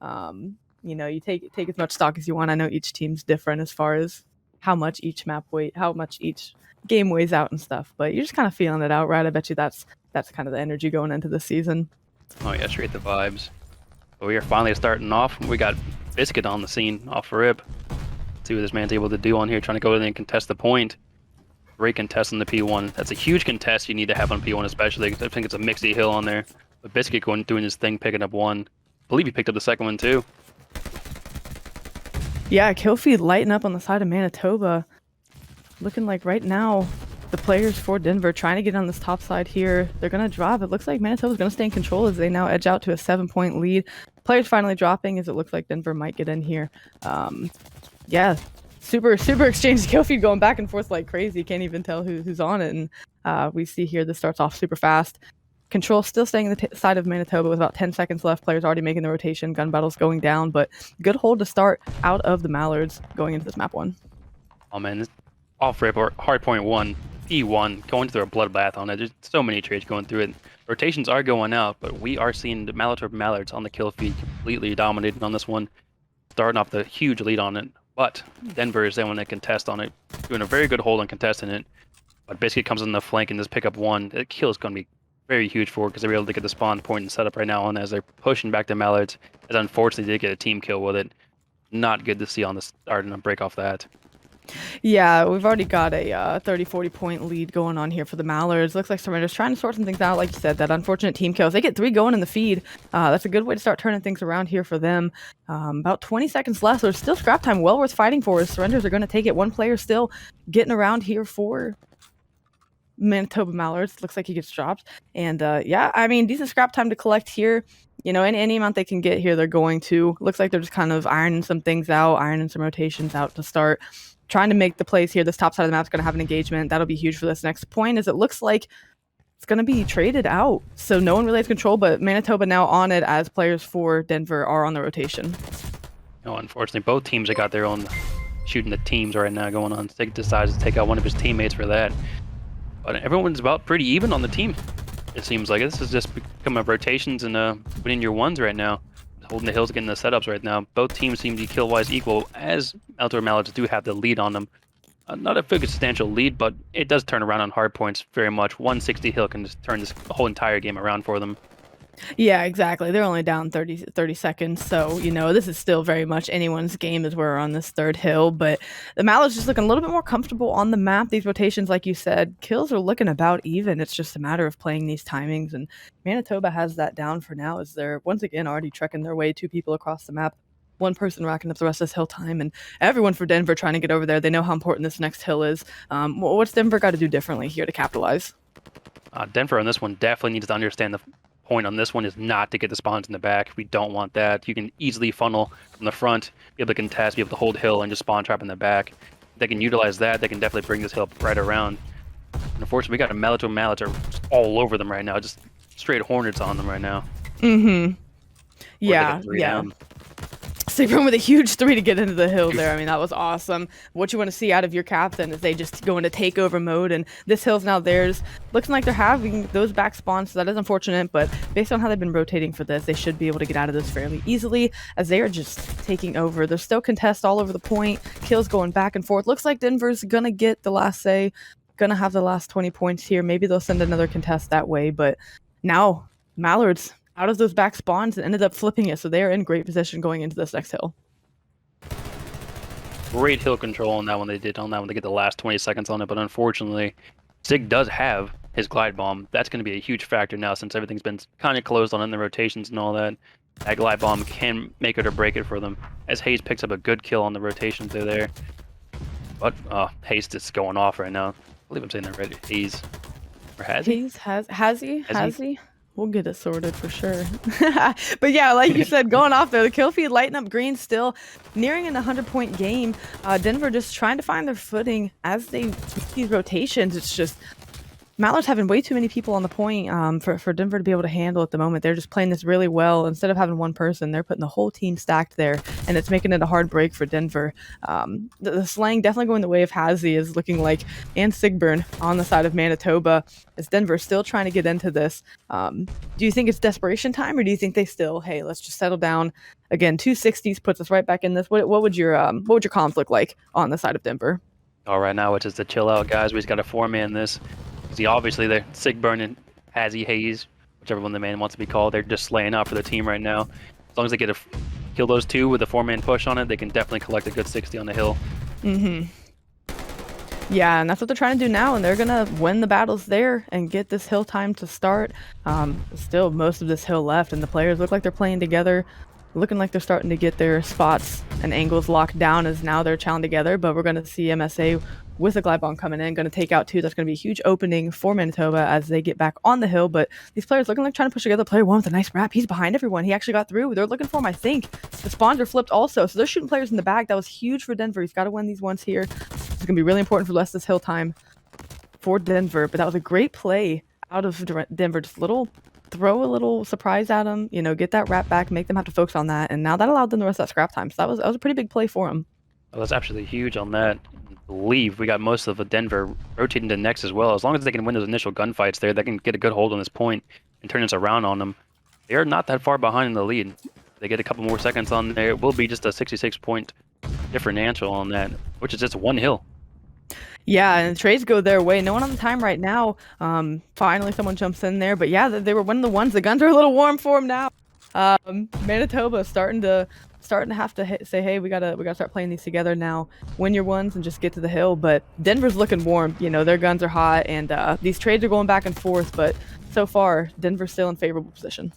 You know, you take as much stock as you want. I know each team's different as far as how much each how much each game weighs out and stuff, but you're just kind of feeling it out, right? I bet you that's kind of the energy going into the season. Oh yeah, straight the vibes. But we are finally starting off. We got Biscuit on the scene off rip. See what this man's able to do on here, trying to go in and contest the point. Great contest on the P1. That's a huge contest you need to have on P1, especially. I think it's a mixy hill on there. But Biscuit doing his thing, picking up one. I believe he picked up the second one too. Yeah, kill feed lighting up on the side of Manitoba. Looking like right now, the players for Denver trying to get on this top side here. They're going to drop. It looks like Manitoba's going to stay in control as they now edge out to a 7-point lead. Players finally dropping as it looks like Denver might get in here. Yeah, super exchange kill feed going back and forth like crazy. Can't even tell who's on it. And we see here this starts off super fast. Control still staying on the side of Manitoba with about 10 seconds left. Players already making the rotation. Gun battles going down, but good hold to start out of the Mallards going into this map one. Oh man, this off rip or hardpoint 1, E1, going through a bloodbath on it. There's so many trades going through it. Rotations are going out, but we are seeing the Manitoba Mallards on the kill feed completely dominating on this one, starting off the huge lead on it. But Denver is the one that contest on it, doing a very good hold on contesting it. But Biscuit comes in the flank and just pick up one. The kill is going to be very huge for it because they were able to get the spawn point and set up right now on as they're pushing back the Mallards. As unfortunately they did get a team kill with it. Not good to see on the start and a break off that. Yeah, we've already got a 30-40 point lead going on here for the Mallards. Looks like Surrender's trying to sort some things out, like you said, that unfortunate team kills. They get 3 going in the feed. That's a good way to start turning things around here for them. About 20 seconds left, so there's still scrap time, well worth fighting for. Surrenders are going to take it. One player still getting around here for Manitoba Mallards. Looks like he gets dropped. And yeah, I mean, decent scrap time to collect here. You know, any amount they can get here, they're going to. Looks like they're just kind of ironing some things out, ironing some rotations out to start. Trying to make the plays here. This top side of the map is going to have an engagement. That'll be huge for this next point, as it looks like it's going to be traded out. So no one really has control, but Manitoba now on it as players for Denver are on the rotation. No, unfortunately, both teams have got their own shooting the teams right now going on. Sig decides to take out one of his teammates for that. But everyone's about pretty even on the team. It seems like this is just becoming rotations and winning your ones right now. Holding the hills, getting the setups right now. Both teams seem to be kill-wise equal, as Manitoba Mallards do have the lead on them. Not a big substantial lead, but it does turn around on hard points very much. 160 hill can just turn this whole entire game around for them. Yeah, exactly. They're only down 30 seconds, so, you know, this is still very much anyone's game as we're on this third hill, but the Mallards just looking a little bit more comfortable on the map. These rotations, like you said, kills are looking about even. It's just a matter of playing these timings, and Manitoba has that down for now as they're, once again, already trekking their way 2 people across the map. One person racking up the rest of this hill time, and everyone for Denver trying to get over there. They know how important this next hill is. What's Denver got to do differently here to capitalize? Denver on this one definitely needs to understand the point on this one is not to get the spawns in the back. We don't want that. You can easily funnel from the front, be able to contest, be able to hold hill, and just spawn trap in the back. If they can utilize that, they can definitely bring this hill right around. And unfortunately, we got a Manitoba Mallards are all over them right now, just straight hornets on them right now. Yeah. Sleeper with a huge 3 to get into the hill there. I mean, that was awesome. What you want to see out of your captain is they just go into takeover mode, and this hill's now theirs. Looks like they're having those back spawns, so that is unfortunate, but based on how they've been rotating for this, they should be able to get out of this fairly easily, as they are just taking over. There's still contests all over the point, kills going back and forth. Looks like Denver's gonna get the last say, gonna have the last 20 points here. Maybe they'll send another contest that way, but now Mallards out of those back spawns and ended up flipping it, so they are in great position going into this next hill. Great hill control on that one they did on that one to get the last 20 seconds on it, but unfortunately, Sig does have his glide bomb. That's going to be a huge factor now since everything's been kind of closed on in the rotations and all that. That glide bomb can make it or break it for them, as Hayes picks up a good kill on the rotations they're there. But Hayes is going off right now. I believe I'm saying that right. Hayes. Or has he? Hayes has he? We'll get it sorted for sure. But yeah, like you said, going off there, the kill feed lighting up green still, nearing an 100-point game. Denver just trying to find their footing as they make these rotations. It's just Mallards having way too many people on the point for Denver to be able to handle at the moment. They're just playing this really well. Instead of having one person, they're putting the whole team stacked there, and it's making it a hard break for Denver. The slang definitely going the way of Hazy is looking like, and Sigburn on the side of Manitoba, as Denver still trying to get into this. Do you think it's desperation time, or do you think they still, hey, let's just settle down? Again, 260s puts us right back in this. What would your comms look like on the side of Denver? All right, now it's just a chill out, guys. We just got to four-man this. See, obviously, they're Sigburn and Hazy Hayes, whichever one the man wants to be called. They're just slaying out for the team right now. As long as they get kill those two with a four-man push on it, they can definitely collect a good 60 on the hill. Yeah, and that's what they're trying to do now, and they're gonna win the battles there and get this hill time to start. Still, most of this hill left, and the players look like they're playing together, looking like they're starting to get their spots and angles locked down as now they're chowing together. But we're gonna see MSA with a glide bomb coming in, going to take out two. That's going to be a huge opening for Manitoba as they get back on the hill. But these players looking like trying to push together. Player one with a nice wrap. He's behind everyone. He actually got through. They're looking for him, I think. The spawns are flipped also. So they're shooting players in the back. That was huge for Denver. He's got to win these ones here. It's going to be really important for the rest of this hill time for Denver. But that was a great play out of Denver. Just throw a little surprise at them, get that wrap back, make them have to focus on that. And now that allowed them the rest of that scrap time. So that was a pretty big play for him. Well, that's absolutely huge on that. I believe we got most of Denver rotating to next as well. As long as they can win those initial gunfights there, they can get a good hold on this point and turn this around on them. They are not that far behind in the lead. They get a couple more seconds on there. It will be just a 66-point differential on that, which is just one hill. Yeah, and the trades go their way. No one on the time right now. Finally, someone jumps in there. But yeah, they were one of the ones. The guns are a little warm for them now. Manitoba starting to have to say, hey, we gotta start playing these together now. Win your ones and just get to the hill. But Denver's looking warm. Their guns are hot, and these trades are going back and forth. But so far, Denver's still in favorable position.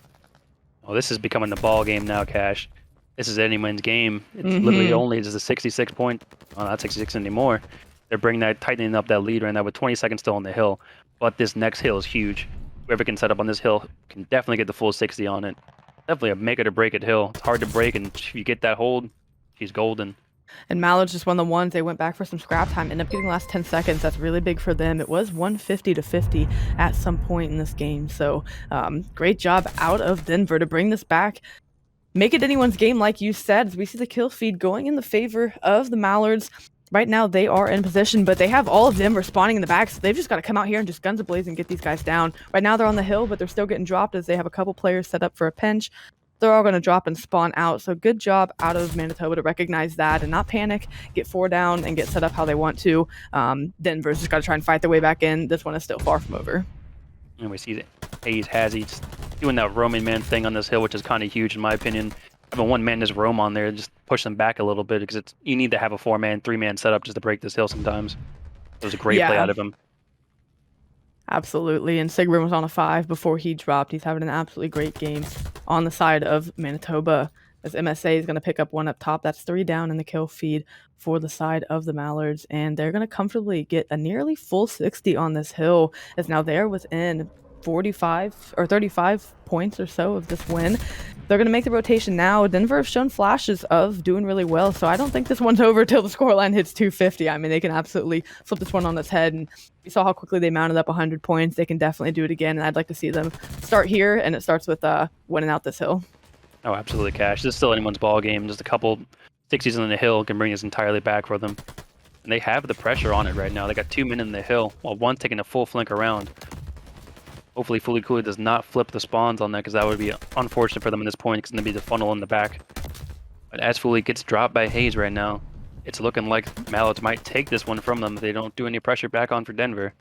Well, this is becoming the ball game now, Cash. This is anyone's game. It's literally only just a 66 point. Well, not 66 anymore. They're tightening up that lead right now with 20 seconds still on the hill. But this next hill is huge. Whoever can set up on this hill can definitely get the full 60 on it. Definitely a make it or break it hill. It's hard to break, and if you get that hold, she's golden. And Mallards just one of the ones. They went back for some scrap time, ended up getting the last 10 seconds. That's really big for them. It was 150 to 50 at some point in this game. So great job out of Denver to bring this back. Make it anyone's game, like you said, as we see the kill feed going in the favor of the Mallards. Right now, they are in position, but they have all of them respawning in the back, so they've just got to come out here and just guns ablaze and get these guys down. Right now, they're on the hill, but they're still getting dropped as they have a couple players set up for a pinch. They're all going to drop and spawn out, so good job out of Manitoba to recognize that and not panic, get 4 down, and get set up how they want to. Denver's just got to try and fight their way back in. This one is still far from over. And we see that Hayes just doing that roaming man thing on this hill, which is kind of huge in my opinion. Having one man just roam on there, just push them back a little bit, because you need to have a 4-man, 3-man setup just to break this hill sometimes. It was a great play out of him. Absolutely, and Sigrid was on a 5 before he dropped. He's having an absolutely great game on the side of Manitoba, as MSA is going to pick up one up top. That's 3 down in the kill feed for the side of the Mallards, and they're going to comfortably get a nearly full 60 on this hill, as now they're within 45 or 35 points or so of this win. They're going to make the rotation now. Denver have shown flashes of doing really well, so I don't think this one's over till the scoreline hits 250. I mean, they can absolutely flip this one on its head, and you saw how quickly they mounted up 100 points. They can definitely do it again, and I'd like to see them start here, and it starts with winning out this hill. Oh, absolutely, Cash. This is still anyone's ball game. Just a couple 60s on the hill can bring this entirely back for them. And they have the pressure on it right now. They got 2 men in the hill, while one taking a full flank around. Hopefully Fully Cooley does not flip the spawns on that, because that would be unfortunate for them at this point. It's going to be the funnel in the back. But as Fully gets dropped by Hayes right now, it's looking like Mallards might take this one from them if they don't do any pressure back on for Denver.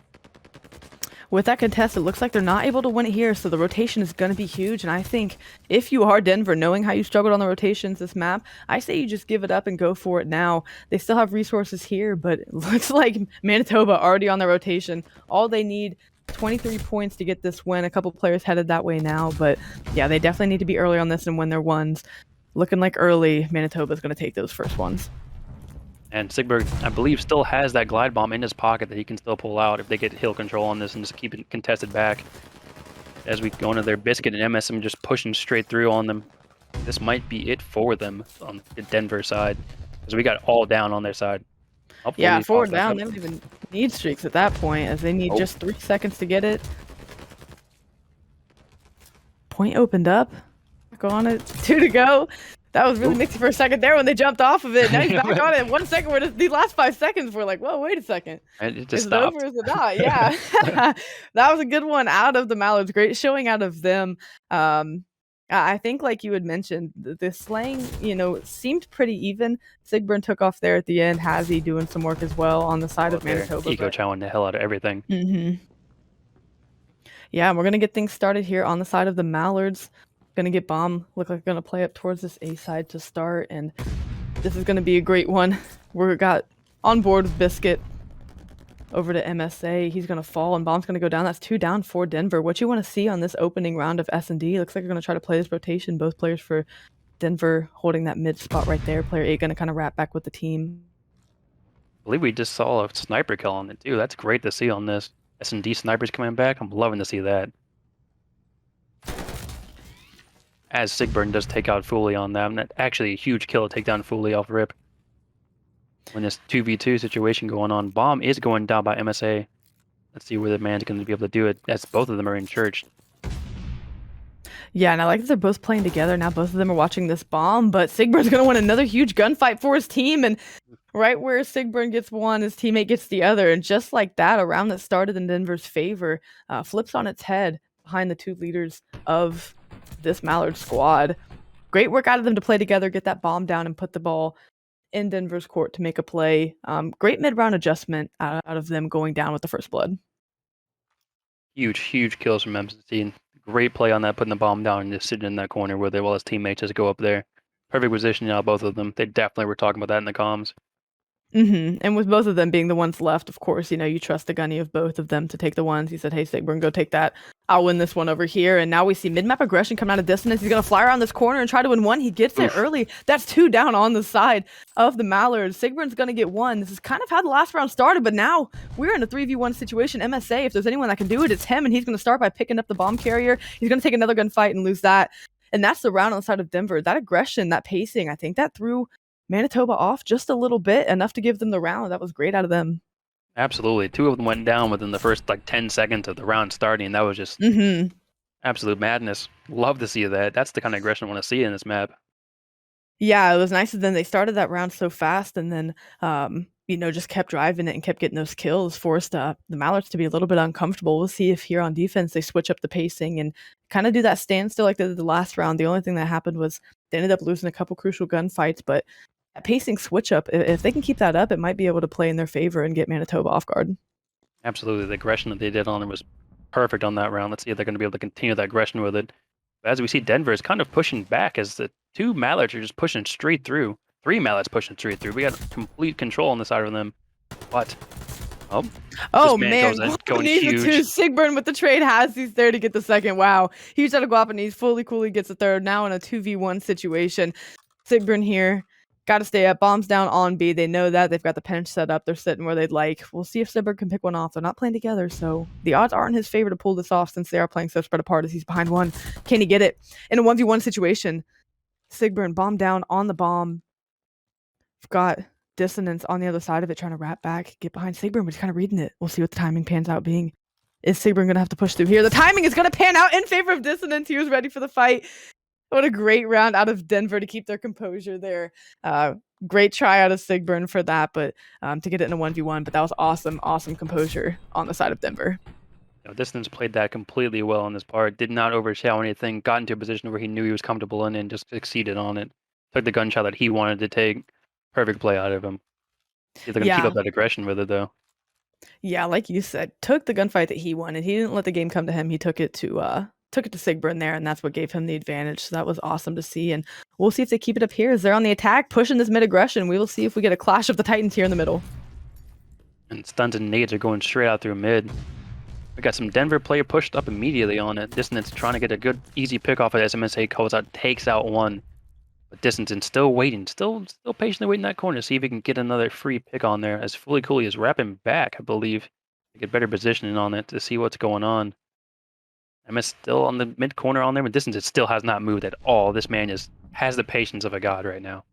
With that contest, it looks like they're not able to win it here, so the rotation is going to be huge. And I think if you are Denver, knowing how you struggled on the rotations this map, I say you just give it up and go for it now. They still have resources here, but it looks like Manitoba already on the rotation. All they need 23 points to get this win. A couple players headed that way now, but yeah, they definitely need to be early on this and win their ones. Looking like early, Manitoba is going to take those first ones. And Sigberg, I believe, still has that glide bomb in his pocket that he can still pull out if they get hill control on this and just keep it contested back. As we go into their Biscuit and MSM just pushing straight through on them. This might be it for them on the Denver side, because we got all down on their side. Yeah, 4 down. They don't even need streaks at that point, as they need just 3 seconds to get it. Point opened up. Back on it. 2 to go. That was really mixy for a second there when they jumped off of it. Now he's back on it. 1 second, where the last 5 seconds we're like, whoa, wait a second. It just Is stopped. it over? Is it not? Yeah. That was a good one out of the Mallards. Great showing out of them. I think, like you had mentioned, the slaying, seemed pretty even. Sigburn took off there at the end. Hazy doing some work as well on the side of Manitoba. Eco chowing the hell out of everything. Yeah, and we're going to get things started here on the side of the Mallards. Going to get bomb. Look like going to play up towards this A side to start, and this is going to be a great one. We got on board with Biscuit over to MSA. He's going to fall, and bomb's going to go down. That's 2 down for Denver. What you want to see on this opening round of S&D? Looks like they're going to try to play this rotation. Both players for Denver holding that mid spot right there. Player 8 going to kind of wrap back with the team. I believe we just saw a sniper kill on it too. That's great to see on this. S&D snipers coming back. I'm loving to see that. As Sigburn does take out Fully on them. That actually a huge kill to take down Fully off rip. When this 2v2 situation going on, bomb is going down by MSA. Let's see where the man's going to be able to do it. As both of them are in church. Yeah, and I like that they're both playing together. Now both of them are watching this bomb, but Sigburn's going to win another huge gunfight for his team. And right where Sigburn gets one, his teammate gets the other. And just like that, a round that started in Denver's favor flips on its head behind the 2 leaders of this Mallard squad. Great work out of them to play together, get that bomb down, and put the ball in Denver's court to make a play. Great mid-round adjustment out of them going down with the first blood. Huge kills from MSC. Great play on that, putting the bomb down and just sitting in that corner where his teammates just go up there. Perfect position out both of them. They definitely were talking about that in the comms. And with both of them being the ones left, of course, you trust the gunny of both of them to take the ones. He said, hey, Sigburn, go take that. I'll win this one over here. And now we see mid-map aggression coming out of distance. He's going to fly around this corner and try to win one. He gets it early. That's 2 down on the side of the Mallards. Sigburn's going to get 1. This is kind of how the last round started, but now we're in a 3v1 situation. MSA, if there's anyone that can do it, it's him, and he's going to start by picking up the bomb carrier. He's going to take another gunfight and lose that. And that's the round on the side of Denver. That aggression, that pacing, I think that threw Manitoba off just a little bit, enough to give them the round. That was great out of them. Absolutely. 2 of them went down within the first 10 seconds of the round starting. That was just absolute madness. Love to see that. That's the kind of aggression I want to see in this map. Yeah, it was nice that then they started that round so fast, and then just kept driving it and kept getting those kills, forced the Mallards to be a little bit uncomfortable. We'll see if here on defense they switch up the pacing and kind of do that standstill like they did the last round. The only thing that happened was they ended up losing a couple crucial gunfights, but that pacing switch up, if they can keep that up, it might be able to play in their favor and get Manitoba off guard. Absolutely. The aggression that they did on it was perfect on that round. Let's see if they're going to be able to continue that aggression with it. But as we see, Denver is kind of pushing back as the 2 Mallards are just pushing straight through. 3 Mallards pushing straight through. We got complete control on the side of them. But, man, going huge. Sigburn with the trade he's there to get the second. Wow. Huge out of Guapanese. Fully coolly gets the third. Now in a 2v1 situation. Sigburn here. Got to stay up. Bombs down on B. They know that. They've got the pinch set up. They're sitting where they'd like. We'll see if Sigburn can pick one off. They're not playing together, so the odds are in his favor to pull this off since they are playing so spread apart as he's behind 1. Can he get it? In a 1v1 situation, Sigburn bomb down on the bomb. We've got Dissonance on the other side of it trying to wrap back, get behind Sigburn, but he's kind of reading it. We'll see what the timing pans out being. Is Sigburn going to have to push through here? The timing is going to pan out in favor of Dissonance. He was ready for the fight. What a great round out of Denver to keep their composure there. Great try out of Sigburn for that, but to get it in a 1v1. But that was awesome composure on the side of Denver. Distance played that completely well on this part. Did not overshadow anything. Got into a position where he knew he was comfortable in and just succeeded on it. Took the gunshot that he wanted to take. Perfect play out of him. They're going to keep up that aggression with it, though. Yeah, like you said, took the gunfight that he wanted. He didn't let the game come to him. He took it to Sigburn there, and that's what gave him the advantage. So that was awesome to see, and we'll see if they keep it up here as they're on the attack, pushing this mid-aggression. We will see if we get a clash of the Titans here in the middle. And stuns and nades are going straight out through mid. We got some Denver player pushed up immediately on it. Dissonance trying to get a good, easy pick off of SMSA. Calls out, takes out 1. But Dissonance still waiting, still patiently waiting in that corner to see if he can get another free pick on there. As Fully Cooley is wrapping back, I believe, to get better positioning on it to see what's going on. MS still on the mid corner on there, but Dissonance still has not moved at all. This man has the patience of a god right now.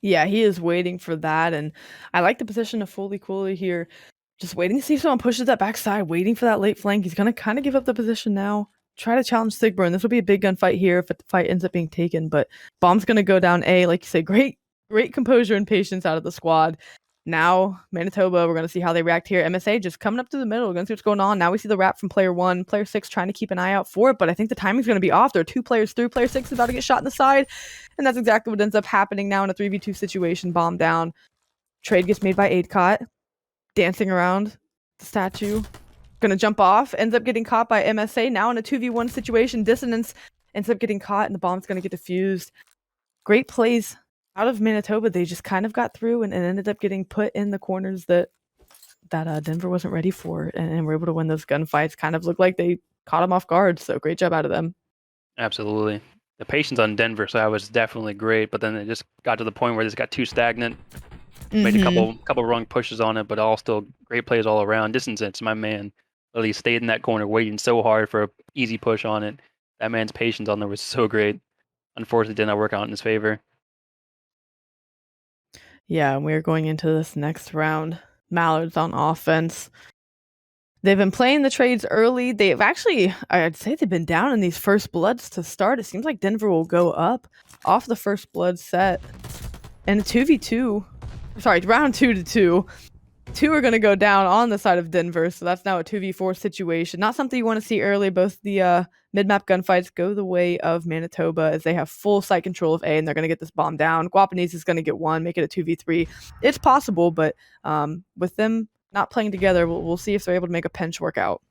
Yeah, he is waiting for that, and I like the position of Fully Cooley here. Just waiting to see if someone pushes that backside, waiting for that late flank. He's going to kind of give up the position now. Try to challenge Sigburn. This will be a big gunfight here if the fight ends up being taken, but Bomb's going to go down A. Like you say, great composure and patience out of the squad. Now, Manitoba, we're going to see how they react here. MSA just coming up to the middle. We're going to see what's going on. Now we see the wrap from player 1. Player 6 trying to keep an eye out for it, but I think the timing's going to be off. There are 2 players through. Player 6 is about to get shot in the side, and that's exactly what ends up happening now in a 3v2 situation. Bomb down. Trade gets made by Adecott. Dancing around the statue. Gonna jump off. Ends up getting caught by MSA. Now in a 2v1 situation. Dissonance ends up getting caught, and the bomb's gonna get defused. Great plays out of Manitoba. They just kind of got through and ended up getting put in the corners that Denver wasn't ready for, and were able to win those gunfights. Kind of looked like they caught them off guard. So great job out of them. Absolutely. The patience on Denver side was definitely great, but then it just got to the point where it just got too stagnant. Made a couple wrong pushes on it, but all still great plays all around. Distance, my man, literally stayed in that corner waiting so hard for an easy push on it. That man's patience on there was so great. Unfortunately, did not work out in his favor. Yeah, we're going into this next round. Mallards on offense. They've been playing the trades early. They've actually, I'd say they've been down in these first bloods to start. It seems like Denver will go up off the first blood set. And a 2v2, sorry, round 2-2. 2 are going to go down on the side of Denver, so that's now a 2v4 situation. Not something you want to see early. Both the mid-map gunfights go the way of Manitoba as they have full site control of A, and they're going to get this bomb down. Guapanese is going to get 1, make it a 2v3. It's possible, but with them not playing together, we'll see if they're able to make a pinch work out.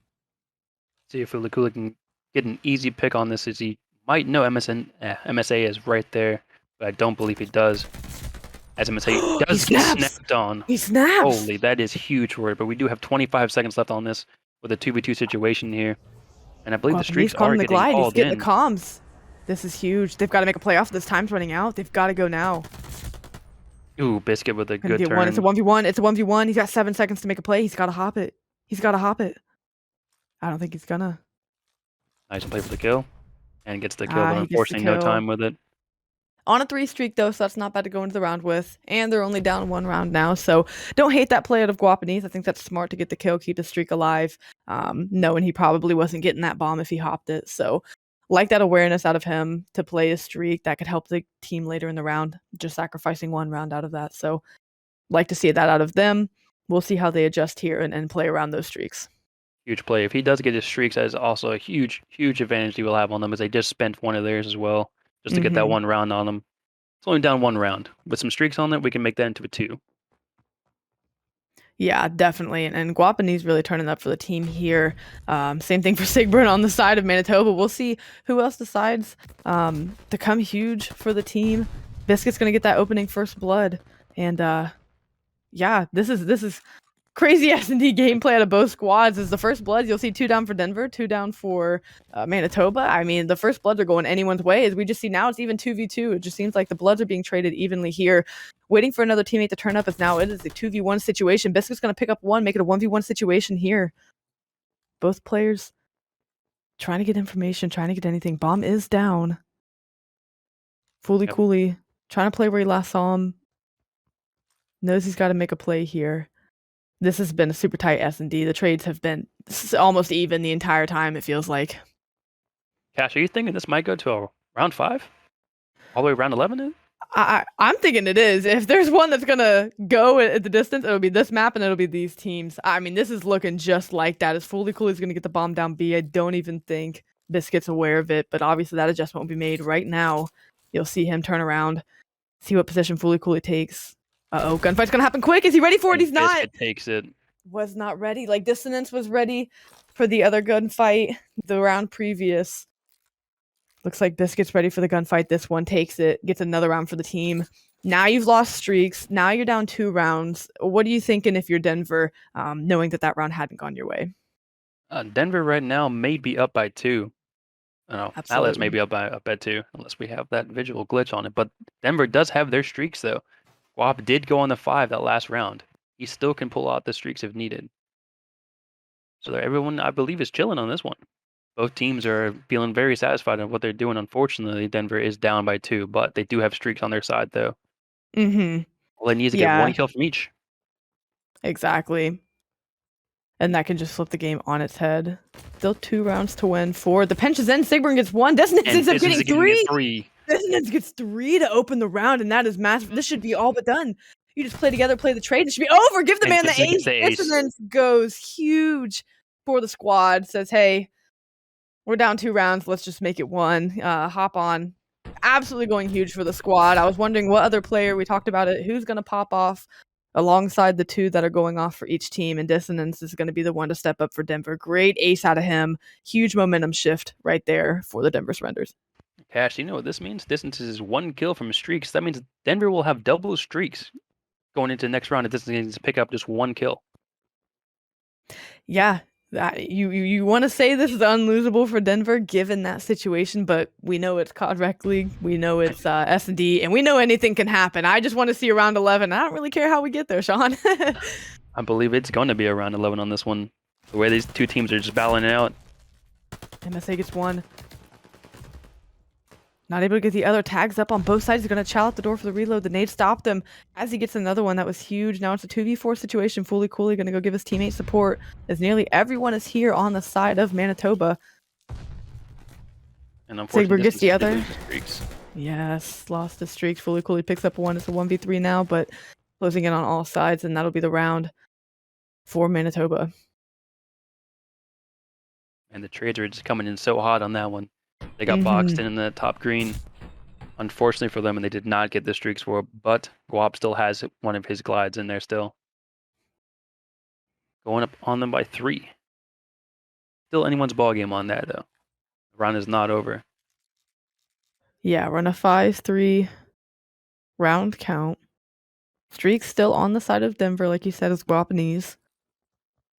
See if Ulikula can get an easy pick on this, as he might know MSA is right there, but I don't believe he does. As MSA does get snapped on. He snaps! Holy, that is huge for it, but we do have 25 seconds left on this with a 2v2 situation here. And I believe the streaks are getting called in. He's getting the comms. This is huge. They've got to make a playoff. This time's running out. They've got to go now. Ooh, Biscuit with a good turn. It's a 1v1. It's a 1v1. He's got 7 seconds to make a play. He's got to hop it. I don't think he's gonna. Nice play for the kill. And gets the kill, but unfortunately no time with it. On a 3 streak, though, so that's not bad to go into the round with. And they're only down 1 round now, so don't hate that play out of Guapanese. I think that's smart to get the kill, keep the streak alive, knowing he probably wasn't getting that bomb if he hopped it. So like that awareness out of him to play a streak that could help the team later in the round, just sacrificing 1 round out of that. So like to see that out of them. We'll see how they adjust here and play around those streaks. Huge play. If he does get his streaks, that is also a huge advantage he will have on them, as they just spent 1 of theirs as well, just to get that 1 round on them. It's only down 1 round. With some streaks on it, we can make that into a 2. Yeah, definitely. And Guapanese really turning up for the team here. Same thing for Sigburn on the side of Manitoba. We'll see who else decides to come huge for the team. Biscuit's going to get that opening first blood. And yeah, this is crazy S&D gameplay out of both squads. As the first bloods, you'll see 2 down for Denver, 2 down for Manitoba. I mean, the first bloods are going anyone's way. As we just see now, it's even 2v2. It just seems like the bloods are being traded evenly here. Waiting for another teammate to turn up, as now it is a 2v1 situation. Biscuit's going to pick up 1, make it a 1v1 situation here. Both players trying to get information, trying to get anything. Bomb is down. Fooly Cooley trying to play where he last saw him. Knows he's got to make a play here. This has been a super tight S&D. The trades have been almost even the entire time, it feels like. Cash, are you thinking this might go to a round 5? All the way around 11? I'm thinking it is. If there's one that's going to go at the distance, it'll be this map and it'll be these teams. I mean, this is looking just like that. As Fully Cool is going to get the bomb down B. I don't even think Biscuit's aware of it, but obviously that adjustment will be made right now. You'll see him turn around, see what position Fully Cool takes. Uh-oh, gunfight's going to happen quick. Is he ready for it? He's not. Biscuit takes it. Was not ready. Like, Dissonance was ready for the other gunfight the round previous. Looks like Biscuit's ready for the gunfight. This one takes it, gets another round for the team. Now you've lost streaks. Now you're down 2 rounds. What are you thinking if you're Denver, knowing that round hadn't gone your way? Denver right now may be up by 2. Mallards may be up by 2, unless we have that visual glitch on it. But Denver does have their streaks, though. Guap did go on the 5 that last round. He still can pull out the streaks if needed. So everyone, I believe, is chilling on this one. Both teams are feeling very satisfied in what they're doing. Unfortunately, Denver is down by 2, but they do have streaks on their side, though. Mm-hmm. All they need is to get 1 kill from each. Exactly. And that can just flip the game on its head. Still 2 rounds to win. 4. The pinch is in. Sigbern gets 1. Dissonance ends up getting 3. 3. Dissonance gets 3 to open the round, and that is massive. This should be all but done. You just play together, play the trade. It should be over. Give the man the ace. Dissonance goes huge for the squad. Says, hey, we're down 2 rounds. Let's just make it 1. Hop on. Absolutely going huge for the squad. I was wondering what other player, we talked about it, who's going to pop off alongside the 2 that are going off for each team, and Dissonance is going to be the one to step up for Denver. Great ace out of him. Huge momentum shift right there for the Denver Surrenders. Cash, you know what this means? Distance is 1 kill from streaks. That means Denver will have double streaks going into the next round if Distance needs to pick up just 1 kill. Yeah, you want to say this is unlosable for Denver given that situation, but we know it's COD Rec League, we know it's S&D, and we know anything can happen. I just want to see a round 11. I don't really care how we get there, Sean. I believe it's going to be a round 11 on this one. The way these 2 teams are just battling it out. MSA gets 1. Not able to get the other. Tags up on both sides. He's going to chow out the door for the reload. The nade stopped him as he gets another one. That was huge. Now it's a 2v4 situation. Fully Cooley going to go give his teammate support as nearly everyone is here on the side of Manitoba. And unfortunately, Sigbern gets the other. Streaks. Yes, lost the streaks. Fully Cooley picks up 1. It's a 1v3 now, but closing in on all sides, and that'll be the round for Manitoba. And the trades are just coming in so hot on that one. They got boxed in the top green, unfortunately for them, and they did not get the streaks for it, but Guap still has one of his glides in there still. Going up on them by 3. Still anyone's ball game on that, though. The round is not over. Yeah, run a 5-3 round count. Streaks still on the side of Denver, like you said, is Guapanese.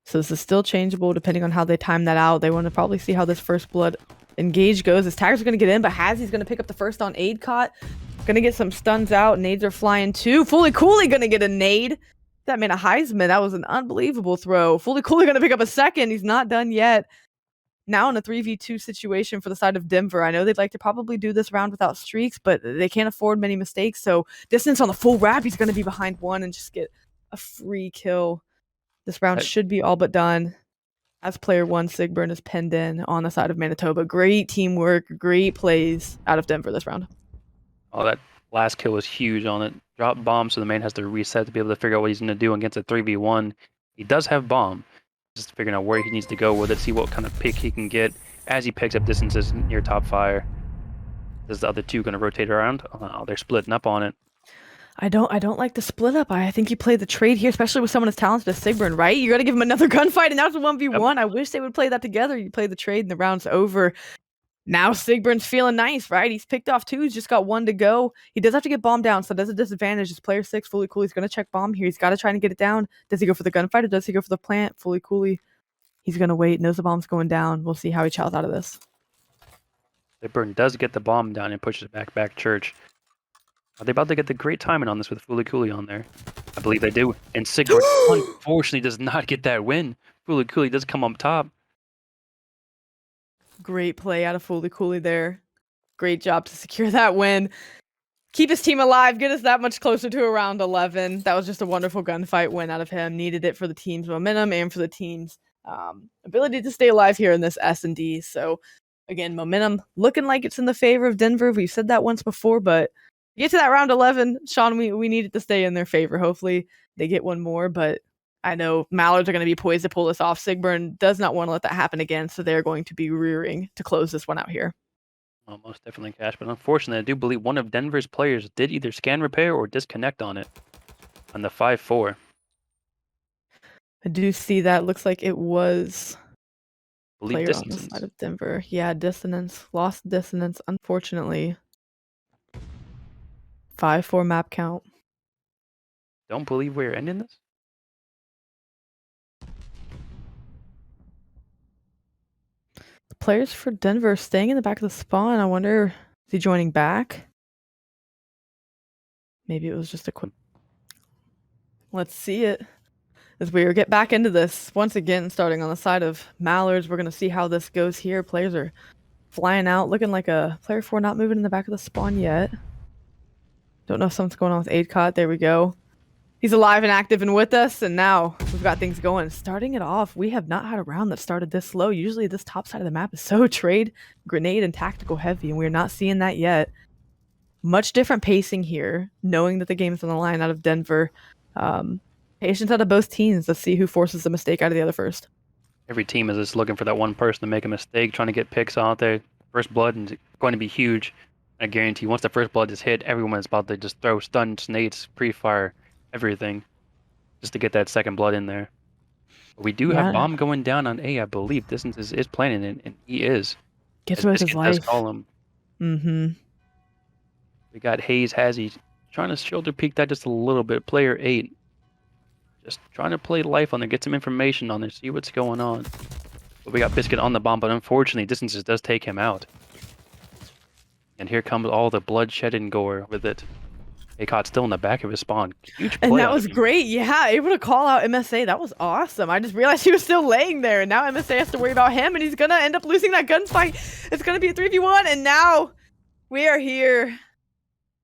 So this is still changeable depending on how they time that out. They want to probably see how this first blood engage goes. His tags are going to get in, but Hazzy's going to pick up the first on aid caught. Going to get some stuns out. Nades are flying too. Fully Cooley going to get a nade. That made a Heisman. That was an unbelievable throw. Fully Cooley going to pick up a second. He's not done yet. Now in a 3v2 situation for the side of Denver. I know they'd like to probably do this round without streaks, but they can't afford many mistakes. So Distance on the full wrap. He's going to be behind 1 and just get a free kill. This round should be all but done. As player 1, Sigbern is pinned in on the side of Manitoba. Great teamwork, great plays out of Denver this round. Oh, that last kill was huge on it. Drop bomb, so the man has to reset to be able to figure out what he's going to do against a 3v1. He does have bomb. Just figuring out where he needs to go with it, see what kind of pick he can get as he picks up distances near top fire. Is the other 2 going to rotate around? Oh, they're splitting up on it. I don't like the split up. I think you play the trade here, especially with someone as talented as Sigbern, right? You got to give him another gunfight, and now it's a 1v1. Yep. I wish they would play that together. You play the trade, and the round's over. Now Sigbern's feeling nice, right? He's picked off 2. He's just got 1 to go. He does have to get bomb down, so that's a disadvantage. As player 6, Fully Cooley, he's going to check bomb here. He's got to try and get it down. Does he go for the gunfight, or does he go for the plant? Fully Cooley, he's going to wait. Knows the bomb's going down. We'll see how he chows out of this. Sigbern does get the bomb down and pushes it back church. Are they about to get the great timing on this with Fully Cooley on there? I believe they do. And Sigbern unfortunately does not get that win. Fully Cooley does come up top. Great play out of Fully Cooley there. Great job to secure that win. Keep his team alive. Get us that much closer to around 11. That was just a wonderful gunfight win out of him. Needed it for the team's momentum and for the team's ability to stay alive here in this S&D. So, again, momentum looking like it's in the favor of Denver. We've said that once before, but get to that round 11, Sean, we need it to stay in their favor. Hopefully they get one more, but I know Mallards are going to be poised to pull this off. Sigbern does not want to let that happen again, so they're going to be rearing to close this one out here. Well, most definitely, Cash, but unfortunately, I do believe one of Denver's players did either scan repair or disconnect on it on the 5-4. I do see that. Looks like it was player on the side of Denver. Yeah, Dissonance. Lost Dissonance, unfortunately. 5-4 map count. Don't believe we're ending this? The players for Denver are staying in the back of the spawn. I wonder, is he joining back? Maybe it was just a quick... Let's see it. As we get back into this, once again, starting on the side of Mallards, we're going to see how this goes here. Players are flying out, looking like a player 4 not moving in the back of the spawn yet. Don't know if something's going on with Aidcott. There we go. He's alive and active and with us, and now we've got things going. Starting it off, we have not had a round that started this slow. Usually this top side of the map is so trade, grenade, and tactical heavy, and we're not seeing that yet. Much different pacing here, knowing that the game's on the line out of Denver. Patience out of both teams. Let's see who forces the mistake out of the other first. Every team is just looking for that one person to make a mistake, trying to get picks out there. First blood is going to be huge. I guarantee once the first blood is hit, everyone is about to just throw stuns, nades, pre-fire, everything, just to get that second blood in there. But we do have bomb going down on A, I believe. Distance is planning it, and he is. Gets with his life. Does call him. Mm-hmm. We got Hayes Hazzy trying to shoulder peek that just a little bit. Player 8. Just trying to play life on there, get some information on there, see what's going on. But we got Biscuit on the bomb, but unfortunately, Distances does take him out. And here comes all the bloodshed and gore with it. Acot still in the back of his spawn. Huge play. And that was great. Yeah, able to call out MSA. That was awesome. I just realized he was still laying there, and now MSA has to worry about him, and he's going to end up losing that gunfight. It's going to be a 3v1, and now we are here.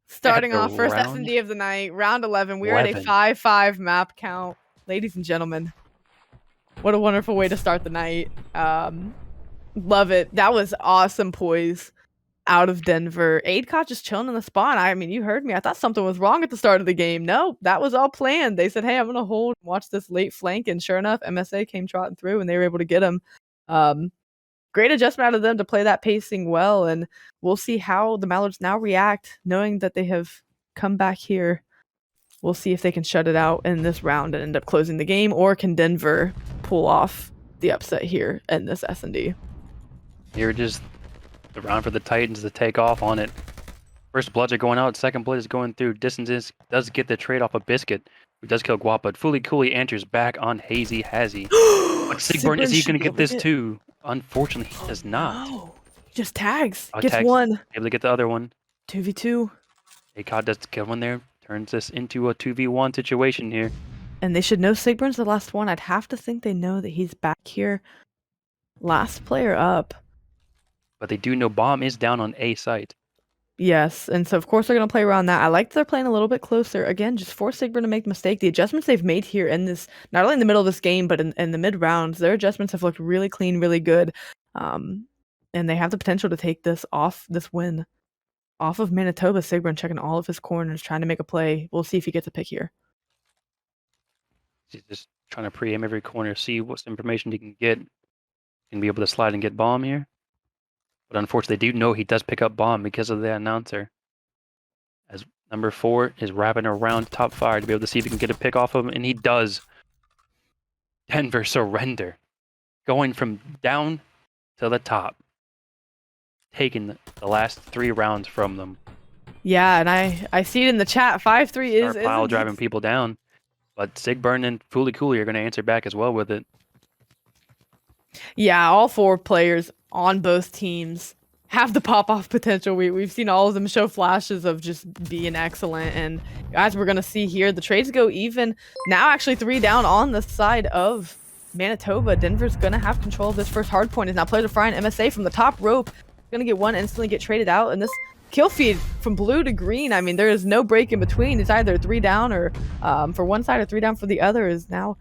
Starting off first S&D of the night, round 11. We're at a 5-5 map count. Ladies and gentlemen, what a wonderful way to start the night. Love it. That was awesome poise out of Denver. Aidcot just chilling in the spawn. I mean, you heard me. I thought something was wrong at the start of the game. No, that was all planned. They said, hey, I'm going to hold and watch this late flank. And sure enough, MSA came trotting through and they were able to get him. Great adjustment out of them to play that pacing well, and we'll see how the Mallards now react, knowing that they have come back here. We'll see if they can shut it out in this round and end up closing the game, or can Denver pull off the upset here in this S&D. Here, just the round for the Titans to take off on it. First bloods are going out, second blood is going through. Distances does get the trade off a Biscuit, who does kill Guap, but Fully Cooley enters back on Hazy Hazzy. But Sigburn, is he going to get this too? Unfortunately, he does not. No. Just tags. Gets one. Able to get the other one. 2v2. Acot does kill one there. Turns this into a 2v1 situation here. And they should know Sigburn's the last one. I'd have to think they know that he's back here. Last player up. But they do know bomb is down on A site. Yes, and so of course they're going to play around that. I like that they're playing a little bit closer. Again, just force Sigburn to make the mistake. The adjustments they've made here in this, not only in the middle of this game, but in the mid-rounds, their adjustments have looked really clean, really good. And they have the potential to take this win off of Manitoba. Sigburn checking all of his corners, trying to make a play. We'll see if he gets a pick here. He's just trying to pre-aim every corner, see what information he can get. Can be able to slide and get bomb here. But unfortunately, they do know he does pick up bomb because of the announcer. As number 4 is wrapping around top fire to be able to see if he can get a pick off of him, and he does. Denver surrender. Going from down to the top. Taking the last 3 rounds from them. Yeah, and I see it in the chat. 5-3 is pile driving people down. But Sigburn and Fully Cooley are going to answer back as well with it. Yeah, all 4 players on both teams have the pop-off potential. We've seen all of them show flashes of just being excellent, and as we're going to see here, the trades go even. Now actually 3 down on the side of Manitoba. Denver's going to have control of this first hard point. Is now players are frying MSA from the top rope. Going to get one, instantly get traded out, and this kill feed from blue to green, I mean, there is no break in between. It's either 3 down or for one side or 3 down for the other. Is now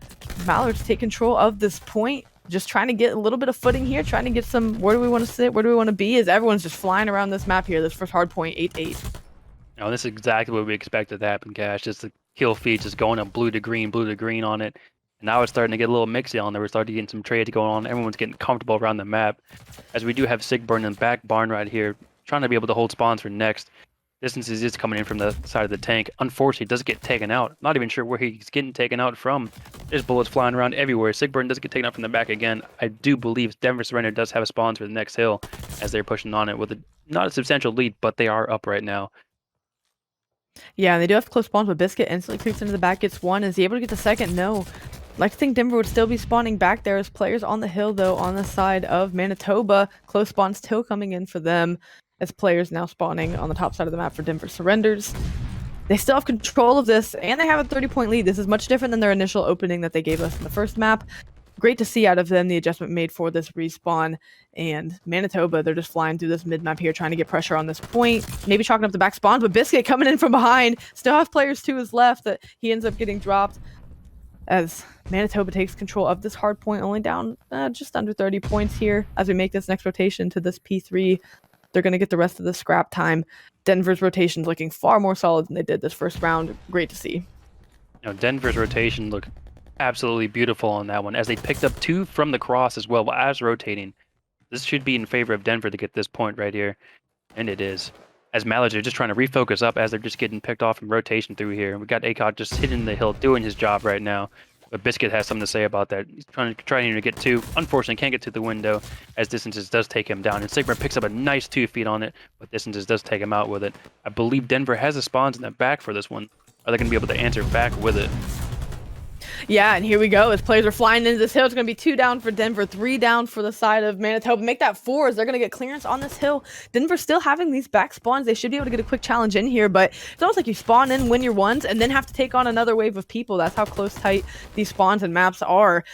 Mallards take control of this point. Just trying to get a little bit of footing here, trying to get some, where do we want to sit, where do we want to be, as everyone's just flying around this map here, this first hard point, 8-8. No, this is exactly what we expected to happen, Cash. Just the kill feed just going up blue to green on it. And now it's starting to get a little mixy on there. We're starting to get some trades going on. Everyone's getting comfortable around the map. As we do have Sigburn in the back barn right here, trying to be able to hold spawns for next. Distances is coming in from the side of the tank. Unfortunately, does get taken out. Not even sure where he's getting taken out from. There's bullets flying around everywhere. Sigburn does get taken out from the back again. I do believe Denver Surrender does have spawns for the next hill as they're pushing on it with not a substantial lead, but they are up right now. Yeah, they do have close spawns, but Biscuit instantly creeps into the back, gets one. Is he able to get the second? No. Like to think Denver would still be spawning back there as players on the hill, though, on the side of Manitoba. Close spawn still coming in for them, as players now spawning on the top side of the map for Denver Surrenders. They still have control of this, and they have a 30-point lead. This is much different than their initial opening that they gave us in the first map. great to see out of them the adjustment made for this respawn. And Manitoba, they're just flying through this mid-map here, trying to get pressure on this point, maybe chalking up the back spawns, but Biscuit coming in from behind, still has players to his left that he ends up getting dropped as Manitoba takes control of this hard point, only down just under 30 points here. As we make this next rotation to this P3, they're going to get the rest of the scrap time. Denver's rotation's looking far more solid than they did this first round. Great to see. Denver's rotation looked absolutely beautiful on that one, as they picked up 2 from the cross as well as rotating. This should be in favor of Denver to get this point right here, and it is. As Mallards are just trying to refocus up as they're just getting picked off from rotation through here. We got ACOG just hitting the hill, doing his job right now. But Biscuit has something to say about that. He's trying to get 2. Unfortunately, can't get to the window as distances does take him down. And Sigma picks up a nice 2 feet on it, but distances does take him out with it. I believe Denver has the spawns in the back for this one. Are they going to be able to answer back with it? Yeah, and here we go. As players are flying into this hill, it's going to be 2 down for Denver, 3 down for the side of Manitoba. Make that 4 as they're going to get clearance on this hill. Denver still having these back spawns. They should be able to get a quick challenge in here, but it's almost like you spawn in, win your ones, and then have to take on another wave of people. That's how close tight these spawns and maps are.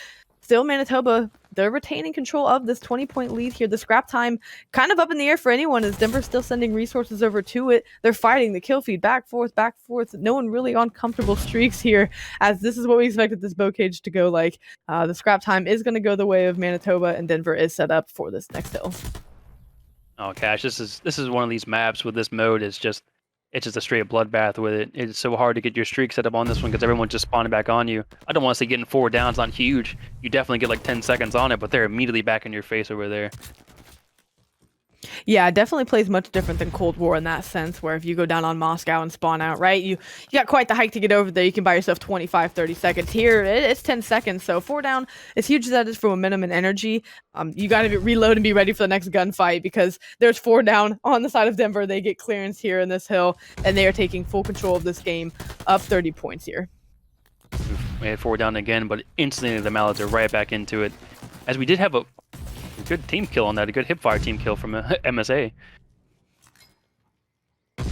Still, Manitoba, they're retaining control of this 20-point lead here. The scrap time kind of up in the air for anyone as Denver's still sending resources over to it. They're fighting the kill feed back, forth. No one really on comfortable streaks here, as this is what we expected this bow cage to go like. The scrap time is going to go the way of Manitoba, and Denver is set up for this next hill. Oh, Cash, this is one of these maps with this mode. It's just a straight bloodbath with it. It's so hard to get your streak set up on this one because everyone's just spawning back on you. I don't want to say getting 4 downs not huge. You definitely get like 10 seconds on it, but they're immediately back in your face over there. Yeah, it definitely plays much different than Cold War in that sense, where if you go down on Moscow and spawn out, right, you got quite the hike to get over there. You can buy yourself 25, 30 seconds. Here, it's 10 seconds, so 4 down, as huge as that is for momentum and energy, you got to reload and be ready for the next gunfight, because there's 4 down on the side of Denver. They get clearance here in this hill, and they are taking full control of this game, up 30 points here. We had 4 down again, but instantly the Mallards are right back into it, as we did have a good team kill on that, a good hipfire team kill from MSA.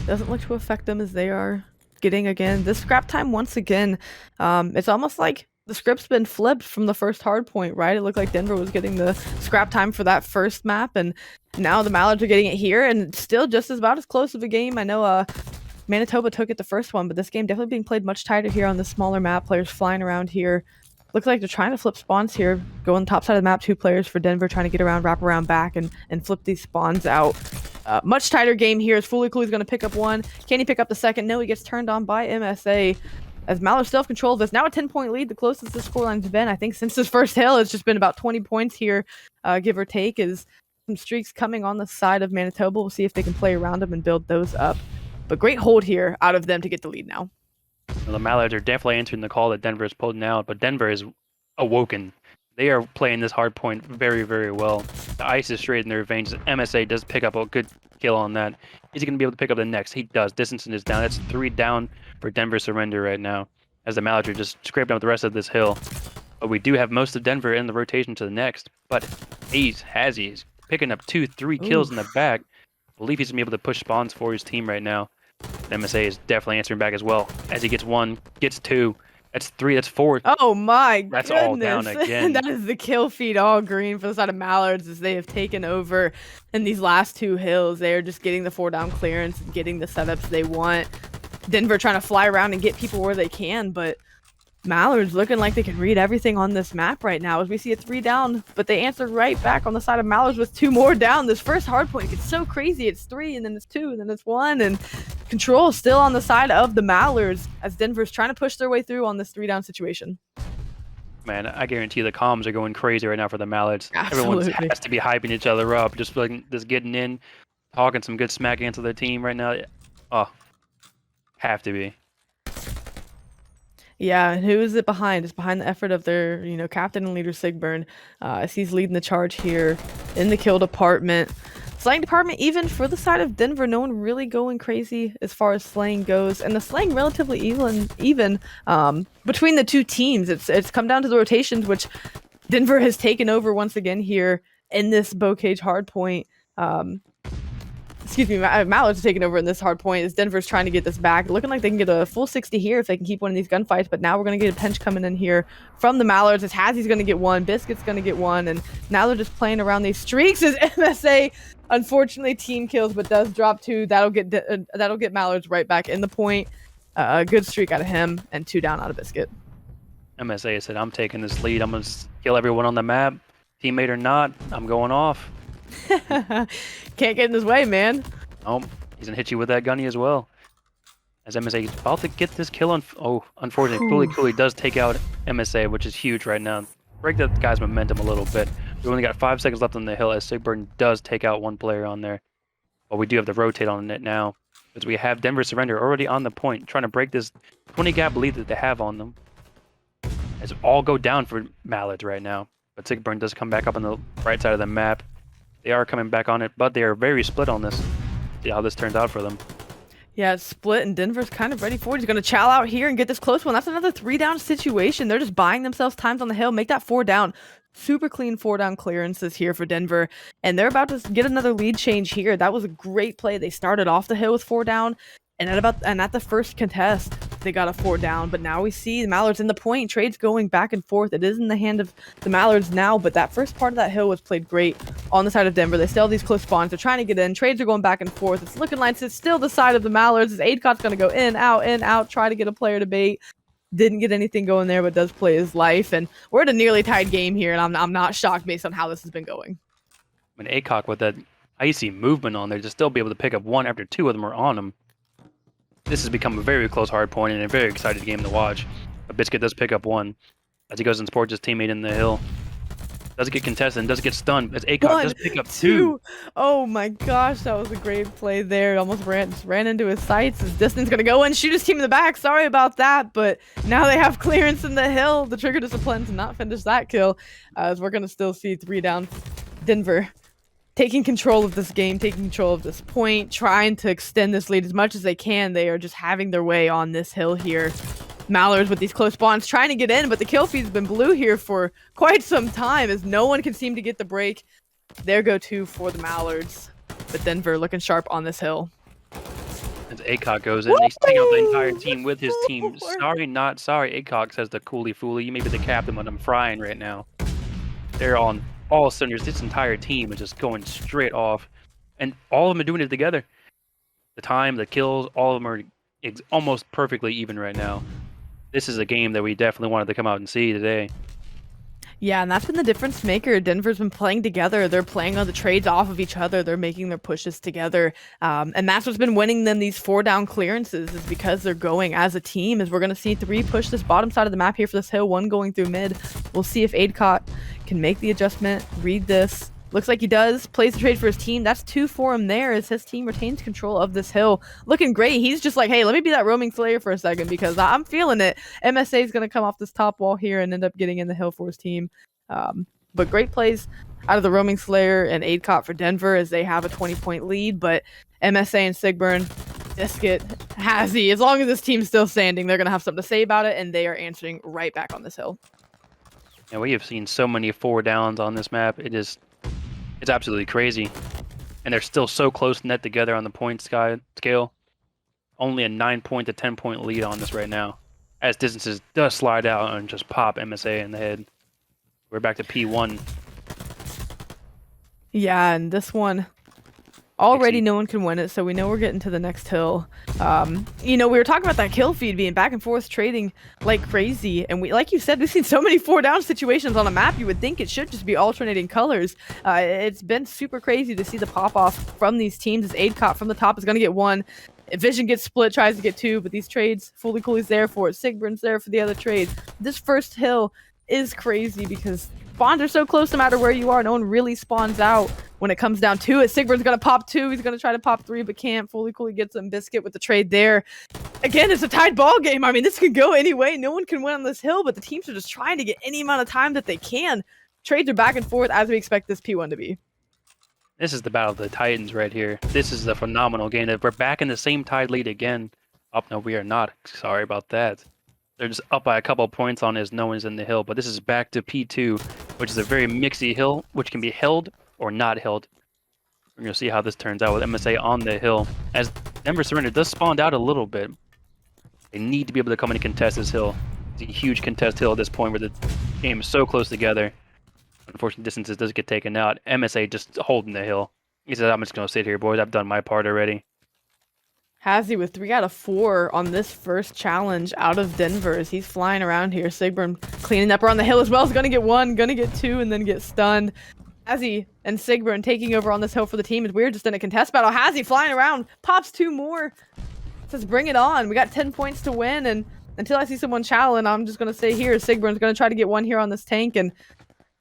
Doesn't look to affect them as they are getting again this scrap time once again. It's almost like the script's been flipped from the first hard point, right? It looked like Denver was getting the scrap time for that first map, and now the Mallards are getting it here, and still just about as close of a game. I know Manitoba took it the first one, but this game definitely being played much tighter here on the smaller map. Players flying around here. Looks like they're trying to flip spawns here. Go on the top side of the map, 2 players for Denver trying to get around, wrap around back, and flip these spawns out. Much tighter game here as Fully Cooley's going to pick up 1. Can he pick up the second? No, he gets turned on by MSA. As Mallards still have control of this. Now a 10-point lead, the closest the scoreline's been. I think since this first hill, it's just been about 20 points here, give or take, is some streaks coming on the side of Manitoba. We'll see if they can play around them and build those up. But great hold here out of them to get the lead now. Well, the Mallards are definitely answering the call that Denver is pulling out, but Denver is awoken. They are playing this hard point very, very well. The ice is straight in their veins. MSA does pick up a good kill on that. Is he going to be able to pick up the next? He does. Distance is down. That's 3 down for Denver surrender right now, as the Mallards are just scraping up the rest of this hill. But we do have most of Denver in the rotation to the next. But he's picking up 2, 3 kills in the back. I believe he's going to be able to push spawns for his team right now. MSA is definitely answering back as well, as he gets 1, gets 2. That's 3, that's 4. Oh my That's goodness. all down again. That is the kill feed all green for the side of Mallards as they have taken over in these last 2 hills. They are just getting the 4 down clearance and getting the setups they want. Denver trying to fly around and get people where they can, but Mallards looking like they can read everything on this map right now as we see a 3 down, but they answered right back on the side of Mallards with 2 more down. This first hard point gets so crazy. It's 3, and then it's 2, and then it's 1, and control still on the side of the Mallards as Denver's trying to push their way through on this 3 down situation. Man, I guarantee the comms are going crazy right now for the Mallards. Absolutely. Everyone has to be hyping each other up, just getting in, talking some good smack into their team right now. Oh, have to be. Yeah, and who is it behind? It's behind the effort of their, captain and leader Sigburn, as he's leading the charge here in the kill department. Slaying department, even for the side of Denver, no one really going crazy as far as slaying goes, and the slaying relatively even between the 2 teams. It's come down to the rotations, which Denver has taken over once again here in this bow cage hardpoint. excuse me, Mallards are taking over in this hard point as Denver's trying to get this back. Looking like they can get a full 60 here if they can keep winning these gunfights, but now we're going to get a pinch coming in here from the Mallards as Hazzy's going to get one, Biscuit's going to get one, and now they're just playing around these streaks as MSA unfortunately team kills but does drop 2. That'll get Mallards right back in the point. A good streak out of him and 2 down out of Biscuit. MSA said, I'm taking this lead. I'm going to kill everyone on the map. Teammate or not, I'm going off. Can't get in his way, man. Oh, he's going to hit you with that gunny as well. As MSA is about to get this kill on... Oh, unfortunately, Cooley does take out MSA, which is huge right now. Break that guy's momentum a little bit. We only got 5 seconds left on the hill as Sigburn does take out one player on there. But we do have to rotate on it now. Because we have Denver Surrender already on the point, trying to break this 20 gap lead that they have on them. As all go down for Mallards right now. But Sigburn does come back up on the right side of the map. They are coming back on it, but they are very split on this. See how this turns out for them. Yeah, it's split, and Denver's kind of ready for it. He's going to chow out here and get this close one. That's another 3-down situation. They're just buying themselves times on the hill. Make that 4 down. Super clean 4-down clearances here for Denver. And they're about to get another lead change here. That was a great play. They started off the hill with 4 down. And at the first contest, they got a 4 down. But now we see the Mallards in the point. Trades going back and forth. It is in the hand of the Mallards now. But that first part of that hill was played great on the side of Denver. They still have these close spawns. They're trying to get in. Trades are going back and forth. It's looking like it's still the side of the Mallards. As Adcott's going to go in, out, try to get a player to bait. Didn't get anything going there, but does play his life. And we're at a nearly tied game here, and I'm not shocked based on how this has been going. When Acock with that icy movement on there to still be able to pick up one after 2 of them are on him. This has become a very close hard point and a very exciting game to watch. But Biscuit does pick up 1 as he goes and supports his teammate in the hill. Doesn't get contested and doesn't get stunned as Acock does pick up 2. Oh my gosh, that was a great play there. Almost ran into his sights. His distance gonna go in, shoot his team in the back. Sorry about that, but now they have clearance in the hill. The trigger discipline to not finish that kill, as we're gonna still see 3 down. Denver taking control of this game, taking control of this point, trying to extend this lead as much as they can. They are just having their way on this hill here. Mallards with these close spawns trying to get in, but the kill feed's been blue here for quite some time as no one can seem to get the break. There go 2 for the Mallards, but Denver looking sharp on this hill. As Acock goes in, he's taking out the entire team with his team. Sorry, not sorry, Acock says the Coolie Foolie. You may be the captain, but I'm frying right now. They're on all cylinders. This entire team is just going straight off, and all of them are doing it together. The time, the kills, all of them are almost perfectly even right now. This is a game that we definitely wanted to come out and see today. Yeah, and that's been the difference maker. Denver's been playing together. They're playing on the trades off of each other. They're making their pushes together. And that's what's been winning them these 4-down clearances is because they're going as a team. As we're going to see 3 push this bottom side of the map here for this hill, 1 going through mid. We'll see if Adcock can make the adjustment, read this. Looks like he does. Plays the trade for his team. That's 2 for him there as his team retains control of this hill. Looking great. He's just like, hey, let me be that roaming slayer for a second because I'm feeling it. MSA is going to come off this top wall here and end up getting in the hill for his team. But great plays out of the roaming slayer and Adcock for Denver as they have a 20-point lead. But MSA and Sigburn, Biscuit, Hazzy, as long as this team's still standing, they're going to have something to say about it, and they are answering right back on this hill. Yeah, we have seen so many 4 downs on this map. It's absolutely crazy. And they're still so close net together on the point scale. Only a 9-point to 10-point lead on this right now. As distances does slide out and just pop MSA in the head. We're back to P1. Yeah, and this one, already no one can win it, so we know we're getting to the next hill. We were talking about that kill feed being back and forth trading like crazy, and like you said, we've seen so many 4-down situations on a map. You would think it should just be alternating colors. It's been super crazy to see the pop-off from these teams as Adcock from the top is going to get 1. Vision gets split, tries to get 2, but these trades, Fully Cooley's there for it. Sigburn's there for the other trade. This first hill is crazy because spawns are so close no matter where you are. No one really spawns out when it comes down to it. Sigburn's going to pop 2. He's going to try to pop 3, but can't. Fully Cooley gets him. Biscuit with the trade there. Again, it's a tied ball game. I mean, this could go any way. No one can win on this hill, but the teams are just trying to get any amount of time that they can. Trades are back and forth as we expect this P1 to be. This is the Battle of the Titans right here. This is a phenomenal game. We're back in the same tied lead again. Oh, no, we are not. Sorry about that. They're just up by a couple points on as no one's in the hill, but this is back to P2, which is a very mixy hill, which can be held or not held. We're going to see how this turns out with MSA on the hill. As Denver Surrender does spawn out a little bit, they need to be able to come in and contest this hill. It's a huge contest hill at this point where the game is so close together. Unfortunate distances does get taken out. MSA just holding the hill. He said, I'm just going to sit here, boys. I've done my part already. Hazy with 3 out of 4 on this first challenge out of Denver as he's flying around here. Sigburn cleaning up around the hill as well. Is going to get 1, going to get 2, and then get stunned. Hazy and Sigburn taking over on this hill for the team as we're just in a contest battle. Hazy flying around, pops 2 more. Says, bring it on. We got 10 points to win, and until I see someone challenge, I'm just going to stay here. Sigburn's going to try to get 1 here on this tank, and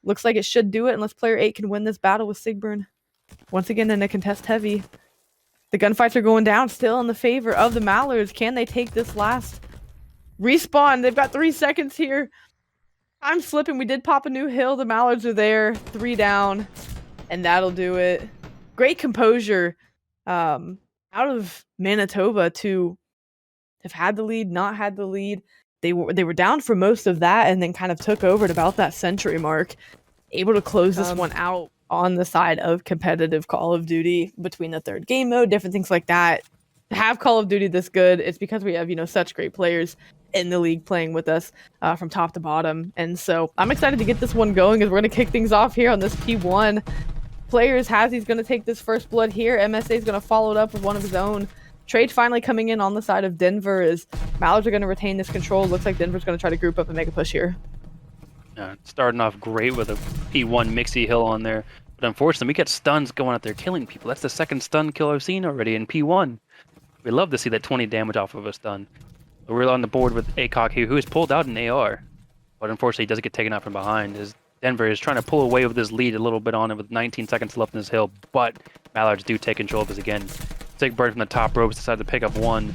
looks like it should do it unless player 8 can win this battle with Sigburn. Once again in a contest heavy. The gunfights are going down still in the favor of the Mallards. Can they take this last respawn? They've got 3 seconds here. I'm slipping. We did pop a new hill. The Mallards are there. 3 down. And that'll do it. Great composure out of Manitoba to have had the lead, not had the lead. They were down for most of that and then kind of took over at about that century mark. Able to close this one out on the side of competitive Call of Duty between the 3rd game mode, different things like that. To have Call of Duty this good, it's because we have, such great players in the league playing with us from top to bottom. And so I'm excited to get this one going as we're going to kick things off here on this P1. Players, Hazy's going to take this first blood here. MSA is going to follow it up with one of his own. Trade finally coming in on the side of Denver as Mallards are going to retain this control. Looks like Denver's going to try to group up and make a push here. Starting off great with a P1 Mixie Hill on there. But unfortunately, we get stuns going out there killing people. That's the 2nd stun kill I've seen already in P1. We love to see that 20 damage off of a stun. But we're on the board with ACOG here, who has pulled out an AR. But unfortunately, he does get taken out from behind. As Denver is trying to pull away with this lead a little bit on it with 19 seconds left in this hill. But Mallards do take control of this again. Sigburn from the top ropes decides to pick up 1.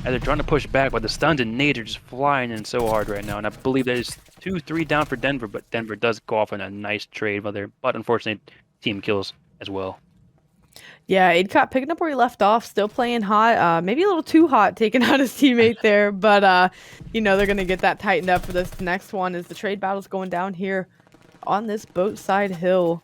As they're trying to push back, but the stuns and nades are just flying in so hard right now. And I believe there's 2-3 down for Denver, but Denver does go off in a nice trade. But unfortunately, team kills as well. Yeah, Adcott picking up where he left off, still playing hot. Maybe a little too hot, taking out his teammate there. But, they're going to get that tightened up for this next one as the trade battle's going down here on this boat side hill.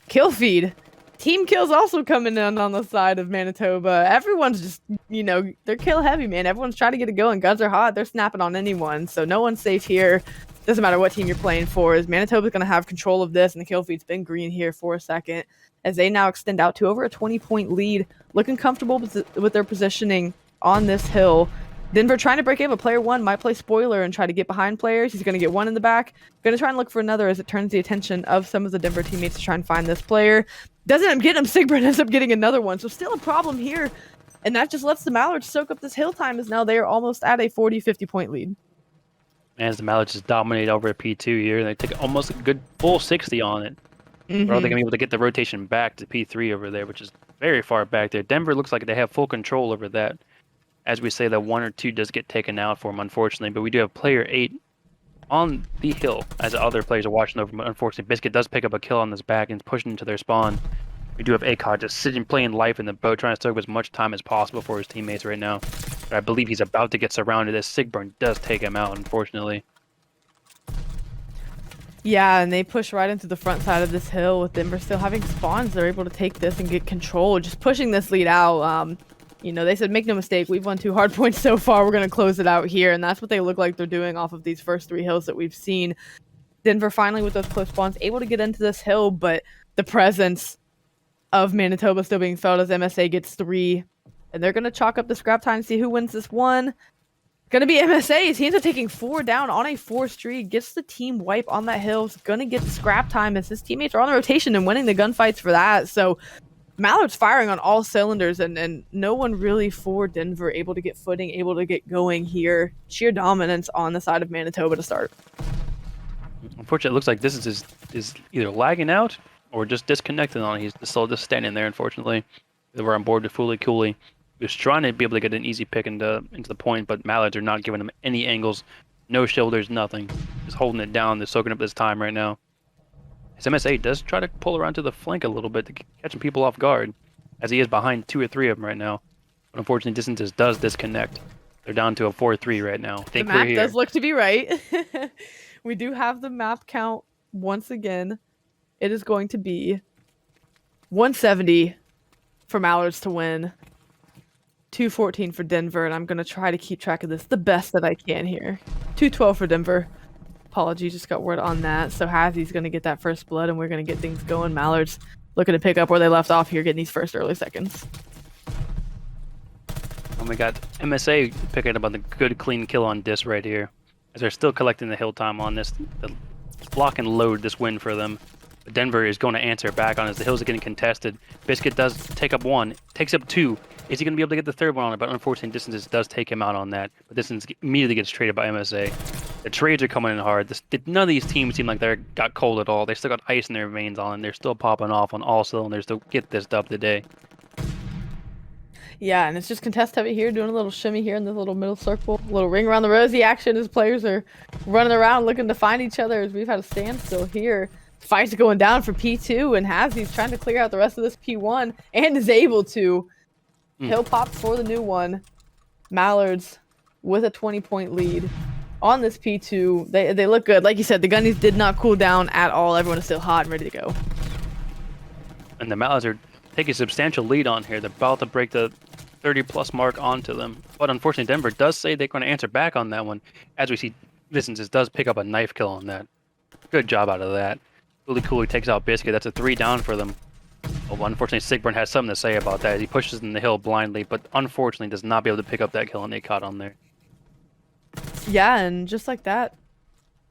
Kill feed. Team kills also coming in on the side of Manitoba. Everyone's just, they're kill heavy, man. Everyone's trying to get it going. Guns are hot. They're snapping on anyone. So no one's safe here. Doesn't matter what team you're playing for. As Manitoba's going to have control of this, and the kill feed's been green here for a second as they now extend out to over a 20-point lead. Looking comfortable with their positioning on this hill. Denver trying to break in, but player 1 might play spoiler and try to get behind players. He's going to get 1 in the back. Going to try and look for another as it turns the attention of some of the Denver teammates to try and find this player. Doesn't end up getting him. Sigburn ends up getting another one. So still a problem here. And that just lets the Mallards soak up this hill time as now they are almost at a 40-50 point lead. As the Mallards just dominate over at P2 here. They take almost a good full 60 on it. Mm-hmm. Or are they going to be able to get the rotation back to P3 over there, which is very far back there. Denver looks like they have full control over that. As we say, that 1 or 2 does get taken out for them, unfortunately. But we do have player 8 on the hill as other players are watching over. But unfortunately, Biscuit does pick up a kill on this back and is pushing into their spawn. We do have ACOG just sitting, playing life in the boat, trying to soak up as much time as possible for his teammates right now. But I believe he's about to get surrounded as Sigburn does take him out, unfortunately. Yeah, and they push right into the front side of this hill with Denver still having spawns. They're able to take this and get control, just pushing this lead out. They said, make no mistake, we've won 2 hard points so far. We're going to close it out here, and that's what they look like they're doing off of these first 3 hills that we've seen. Denver finally, with those close spawns, able to get into this hill, but the presence of Manitoba still being felt as MSA gets 3, and they're going to chalk up the scrap time, see who wins this one. Going to be MSA. He ends up taking 4 down on a 4 streak, gets the team wipe on that hill. He's going to get the scrap time as his teammates are on the rotation and winning the gunfights for that. So Mallard's firing on all cylinders, and no one really for Denver able to get footing, able to get going here. Sheer dominance on the side of Manitoba to start. Unfortunately, it looks like this is either lagging out or just disconnected on. He's still just standing there, unfortunately. We're on board with Fooly Cooley. He was trying to be able to get an easy pick into the point, but Mallards are not giving him any angles, no shoulders, nothing. Just holding it down. They're soaking up this time right now. His MSA does try to pull around to the flank a little bit to catch people off guard, as he is behind 2 or 3 of them right now. But unfortunately, distances does disconnect. They're down to a 4-3 right now. The map does look to be right. We do have the map count once again. It is going to be 170 for Mallards to win. 214 for Denver, and I'm going to try to keep track of this the best that I can here. 212 for Denver. Apology, just got word on that. So Hazy's going to get that first blood, and we're going to get things going. Mallards looking to pick up where they left off here, getting these first early seconds. And we got MSA picking up on the good, clean kill on Dis right here. As they're still collecting the hill time on this. The block and load this win for them. But Denver is going to answer back on as the hills are getting contested. Biscuit does take up one, takes up two. Is he going to be able to get the third one on it? But unfortunately, Distance does take him out on that. But Distance immediately gets traded by MSA. The trades are coming in hard. None of these teams seem like they got cold at all. They still got ice in their veins on, and they're still popping off on all cylinders to get this dub today. Yeah, and it's just contest heavy here, doing a little shimmy here in this little middle circle. A little ring around the rosy action as players are running around looking to find each other as we've had a standstill here. Fights going down for P2, and Hazy's trying to clear out the rest of this P1 and is able to. Hill pop for the new one. Mallards with a 20-point lead on this P2. They look good. Like you said, the gunnies did not cool down at all. Everyone is still hot and ready to go. And the Mallards are taking a substantial lead on here. They're about to break the 30-plus mark onto them. But unfortunately, Denver does say they're going to answer back on that one. As we see, Distances does pick up a knife kill on that. Good job out of that. Really cool. He takes out Biscuit. That's a 3 down for them. Well, unfortunately, Sigburn has something to say about that. He pushes in the hill blindly, but unfortunately does not be able to pick up that kill, and they caught on there. Yeah, and just like that,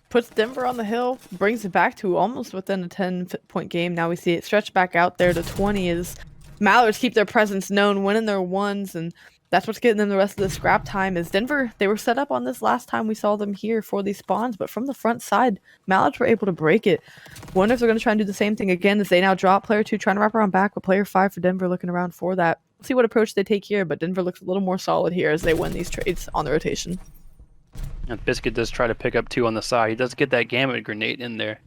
puts Denver on the hill, brings it back to almost within a 10-point game. Now we see it stretch back out there to 20 as Mallards keep their presence known, winning their ones, and that's what's getting them the rest of the scrap time. Is Denver, they were set up on this last time we saw them here for these spawns, but from the front side, Mallards were able to break it. Wonder if they're going to try and do the same thing again as they now drop player 2, trying to wrap around back with player 5 for Denver, looking around for that. We'll see what approach they take here, but Denver looks a little more solid here as they win these trades on the rotation. And Biscuit does try to pick up 2 on the side. He does get that Gamut grenade in there.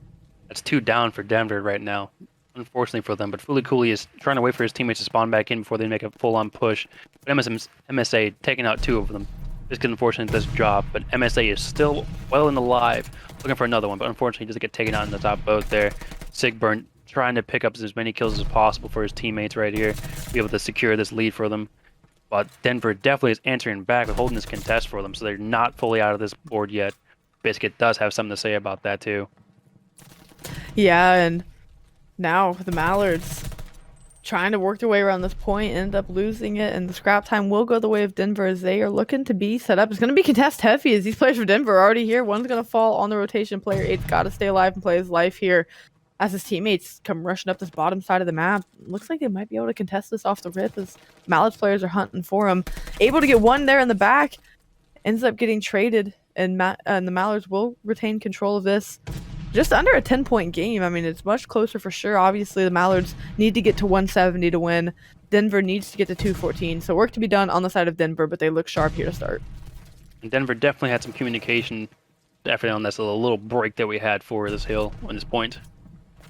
That's 2 down for Denver right now. Unfortunately for them, but Fully Cooley is trying to wait for his teammates to spawn back in before they make a full-on push. But MSA taking out 2 of them. Biscuit unfortunately does drop, but MSA is still well and alive, looking for another one, but unfortunately doesn't get taken out in the top boat there. Sigburn trying to pick up as many kills as possible for his teammates right here, be able to secure this lead for them. But Denver definitely is answering back with holding this contest for them, so they're not fully out of this board yet. Biscuit does have something to say about that too. Yeah, and now the Mallards trying to work their way around this point, end up losing it, and the scrap time will go the way of Denver as they are looking to be set up. It's going to be contest heavy as these players for Denver are already here. One's going to fall on the rotation. Player 8's got to stay alive and play his life here as his teammates come rushing up this bottom side of the map. Looks like they might be able to contest this off the rip as Mallards players are hunting for him. Able to get one there in the back. Ends up getting traded, and the Mallards will retain control of this. Just under a 10-point game. I mean, it's much closer for sure. Obviously, the Mallards need to get to 170 to win. Denver needs to get to 214. So work to be done on the side of Denver, but they look sharp here to start. And Denver definitely had some communication definitely on this little break that we had for this hill on this point.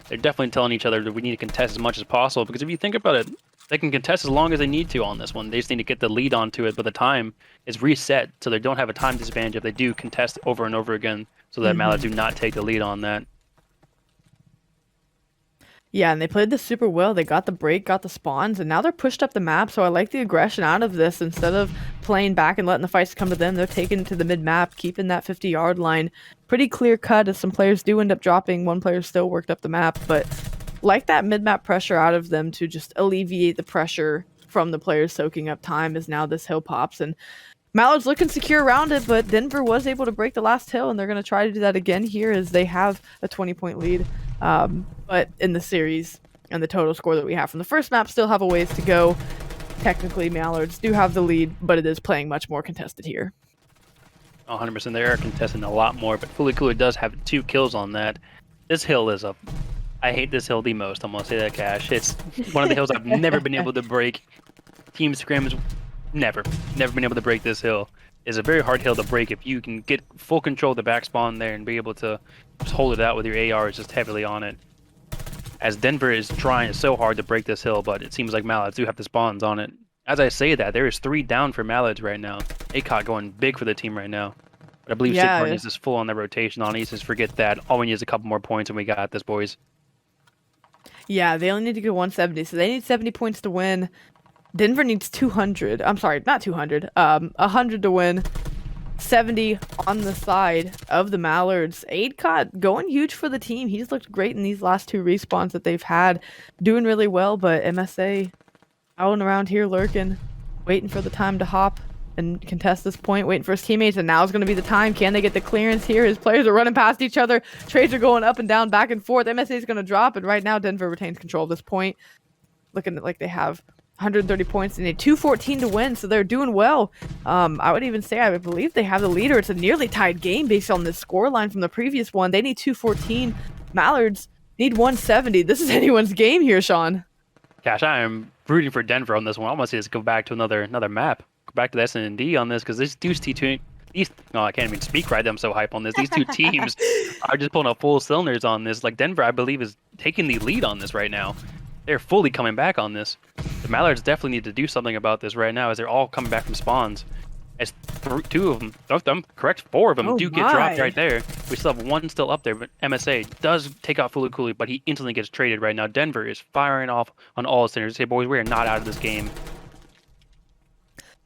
They're definitely telling each other that we need to contest as much as possible, because if you think about it, they can contest as long as they need to on this one. They just need to get the lead onto it, but the time is reset, so they don't have a time disadvantage if they do contest over and over again, so that Mallards do not take the lead on that. Yeah, and they played this super well. They got the break, got the spawns, and now they're pushed up the map, so I like the aggression out of this. Instead of playing back and letting the fights come to them, they're taking it to the mid-map, keeping that 50-yard line pretty clear cut as some players do end up dropping. One player still worked up the map, but like that mid-map pressure out of them to just alleviate the pressure from the players soaking up time as now this hill pops. And Mallard's looking secure around it, but Denver was able to break the last hill, and they're going to try to do that again here as they have a 20-point lead. But in the series and the total score that we have from the first map still have a ways to go. Technically, Mallards do have the lead, but it is playing much more contested here. 100%. They are contesting a lot more, but Fully Cooley does have 2 kills on that. This hill is I hate this hill the most. I'm going to say that, Cash. It's one of the hills I've never been able to break. Team scrims, never been able to break this hill. It's a very hard hill to break if you can get full control of the back spawn there and be able to just hold it out with your ARs just heavily on it. As Denver is trying so hard to break this hill, but it seems like Mallards do have the spawns on it. As I say that, there is 3 down for Mallards right now. ACOT going big for the team right now. But I believe Sigburn is just full on the rotation on. He says, forget that. All we need is a couple more points and we got this, boys. Yeah, they only need to get 170, so they need 70 points to win. Denver needs 200. I'm sorry, not 200. 100 to win. 70 on the side of the Mallards. Adecott going huge for the team. He's looked great in these last two respawns that they've had. Doing really well, but MSA out and around here lurking, waiting for the time to hop and contest this point, waiting for his teammates, and now's going to be the time. Can they get the clearance here? His players are running past each other. Trades are going up and down, back and forth. MSA is going to drop, and right now Denver retains control of this point. Looking like they have 130 points and a 214 to win, so they're doing well. I would even say I believe they have the leader. It's a nearly tied game based on the score line from the previous one. They need 214. Mallards need 170. This is anyone's game here, Sean. Gosh, I am rooting for Denver on this one. I almost just go back to another map. Go back to the S&D on this because this Deuce T2. I can't even speak right. I'm so hype on this. These two teams are just pulling up full cylinders on this. Like Denver, I believe, is taking the lead on this right now. They're fully coming back on this. The Mallards definitely need to do something about this right now as they're all coming back from spawns. As two of them, correct, four of them do get dropped right there. We still have one still up there, but MSA does take out Fully Cooley, but he instantly gets traded right now. Denver is firing off on all cylinders. Hey, boys, we are not out of this game.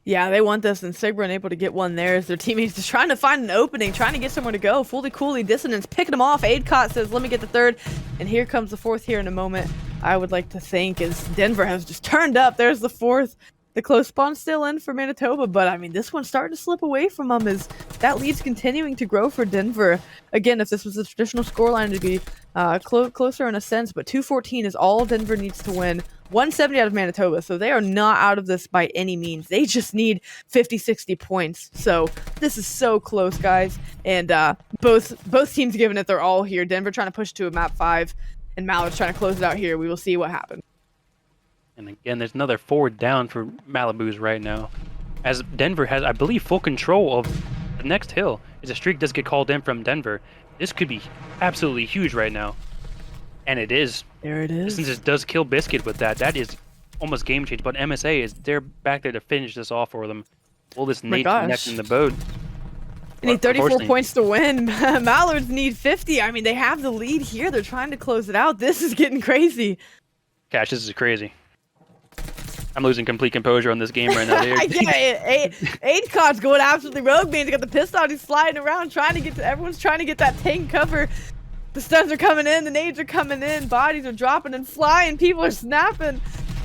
Yeah, they want this, and Sigbrun able to get one there as their teammates just trying to find an opening, trying to get somewhere to go. Fully Cooley, Dissonance, picking them off. Adecott says, let me get the third, and here comes the fourth here in a moment. I would like to think as Denver has just turned up. There's the fourth. The close spawn still in for Manitoba, but I mean, this one's starting to slip away from them as that lead's continuing to grow for Denver. Again, if this was a traditional scoreline, it'd be closer in a sense, but 214 is all Denver needs to win. 170 out of Manitoba, so they are not out of this by any means. They just need 50, 60 points. So this is so close, guys. And both teams giving it their all here. Denver trying to push to a map 5, and Mallard's trying to close it out here. We will see what happens. And again, there's another forward down for Malibu's right now. As Denver has, I believe, full control of the next hill. As a streak does get called in from Denver, this could be absolutely huge right now. And it is. There it is. Since it does kill Biscuit with that, that is almost game change. But MSA they're back there to finish this off for them. Will this Nate connect in the boat? They need 34 points to win. Mallards need 50. I mean, they have the lead here. They're trying to close it out. This is getting crazy. Cash, this is crazy. I'm losing complete composure on this game right now. Yeah, Adecott's going absolutely rogue, man. He got the pistol out. He's sliding around, trying to get to. Everyone's trying to get that tank cover. The stuns are coming in. The nades are coming in. Bodies are dropping and flying. People are snapping.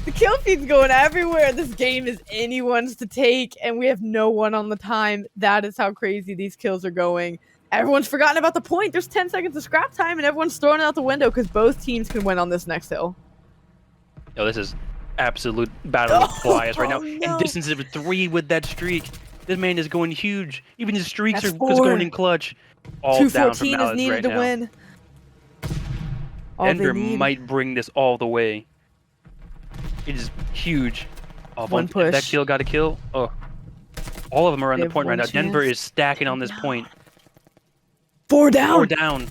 The kill feed's going everywhere. This game is anyone's to take, and we have no one on the time. That is how crazy these kills are going. Everyone's forgotten about the point. There's 10 seconds of scrap time, and everyone's throwing it out the window because both teams can win on this next hill. Yo, this is absolute battle of flyers right now. No. And distance of 3 with that streak. This man is going huge. Even his streaks are going in clutch. All down for 214 is needed to win. Denver might bring this all the way. It is huge. Oh, one push. That kill got a kill. Oh, all of them are on the point right now. Chance. Denver is stacking on this point. 4 down. 4 down.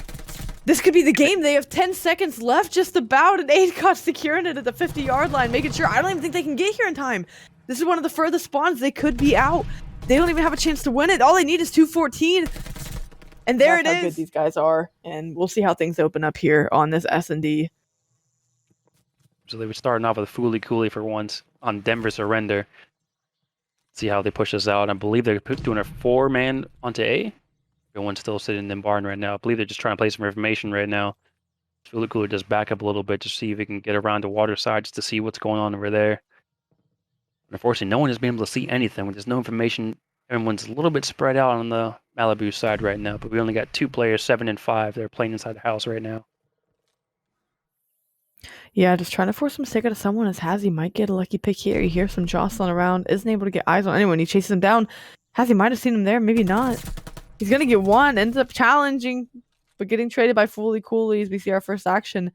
This could be the game. They have 10 seconds left just about, and Adecott's securing it at the 50-yard line, making sure. I don't even think they can get here in time. This is one of the furthest spawns. They could be out. They don't even have a chance to win it. All they need is 214. And there it is. That's how good these guys are. And we'll see how things open up here on this S&D. So they were starting off with Fully Cooley for once on Denver surrender. See how they push this out. I believe they're doing a 4-man onto A. Everyone's still sitting in barn right now. I believe they're just trying to play some information right now. Fully Cooley just back up a little bit to see if he can get around the water side just to see what's going on over there. And unfortunately, no one has been able to see anything. When there's no information, everyone's a little bit spread out on the Malibu side right now. But we only got 2 players, 7 and 5. They're playing inside the house right now. Yeah, just trying to force some stick out of someone as Hazzy might get a lucky pick here. He hears some jostling around, isn't able to get eyes on anyone. He chases him down. Hazzy might have seen him there, maybe not. He's going to get one, ends up challenging, but getting traded by Fully Cooley as we see our first action.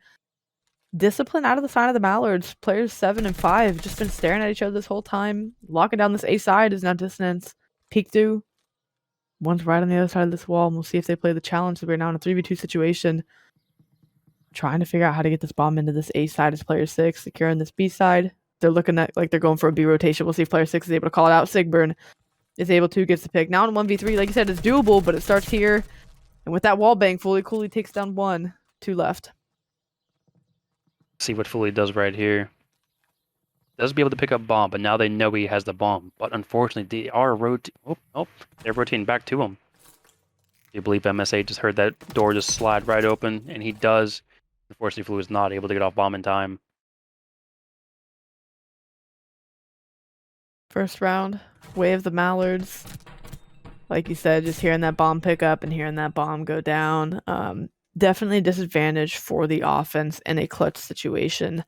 Discipline out of the side of the Mallards. Players 7 and 5 just been staring at each other this whole time. Locking down this A side is now Dissonance. Peek through. One's right on the other side of this wall, and we'll see if they play the challenge. So we're now in a 3v2 situation. Trying to figure out how to get this bomb into this A side as player 6. Securing this B side. They're looking at like they're going for a B rotation. We'll see if player 6 is able to call it out. Sigburn is able to, gets the pick. Now in 1v3, like you said, it's doable, but it starts here. And with that wall bang, Fully Cooley takes down 1. 2 left. See what Fully does right here. Does be able to pick up bomb, but now they know he has the bomb. But unfortunately, they are they're rotating back to him. Do you believe MSA just heard that door just slide right open, and he does. Unfortunately, Flu is not able to get off bomb in time. First round, way of the Mallards. Like you said, just hearing that bomb pick up and hearing that bomb go down. Definitely a disadvantage for the offense in a clutch situation.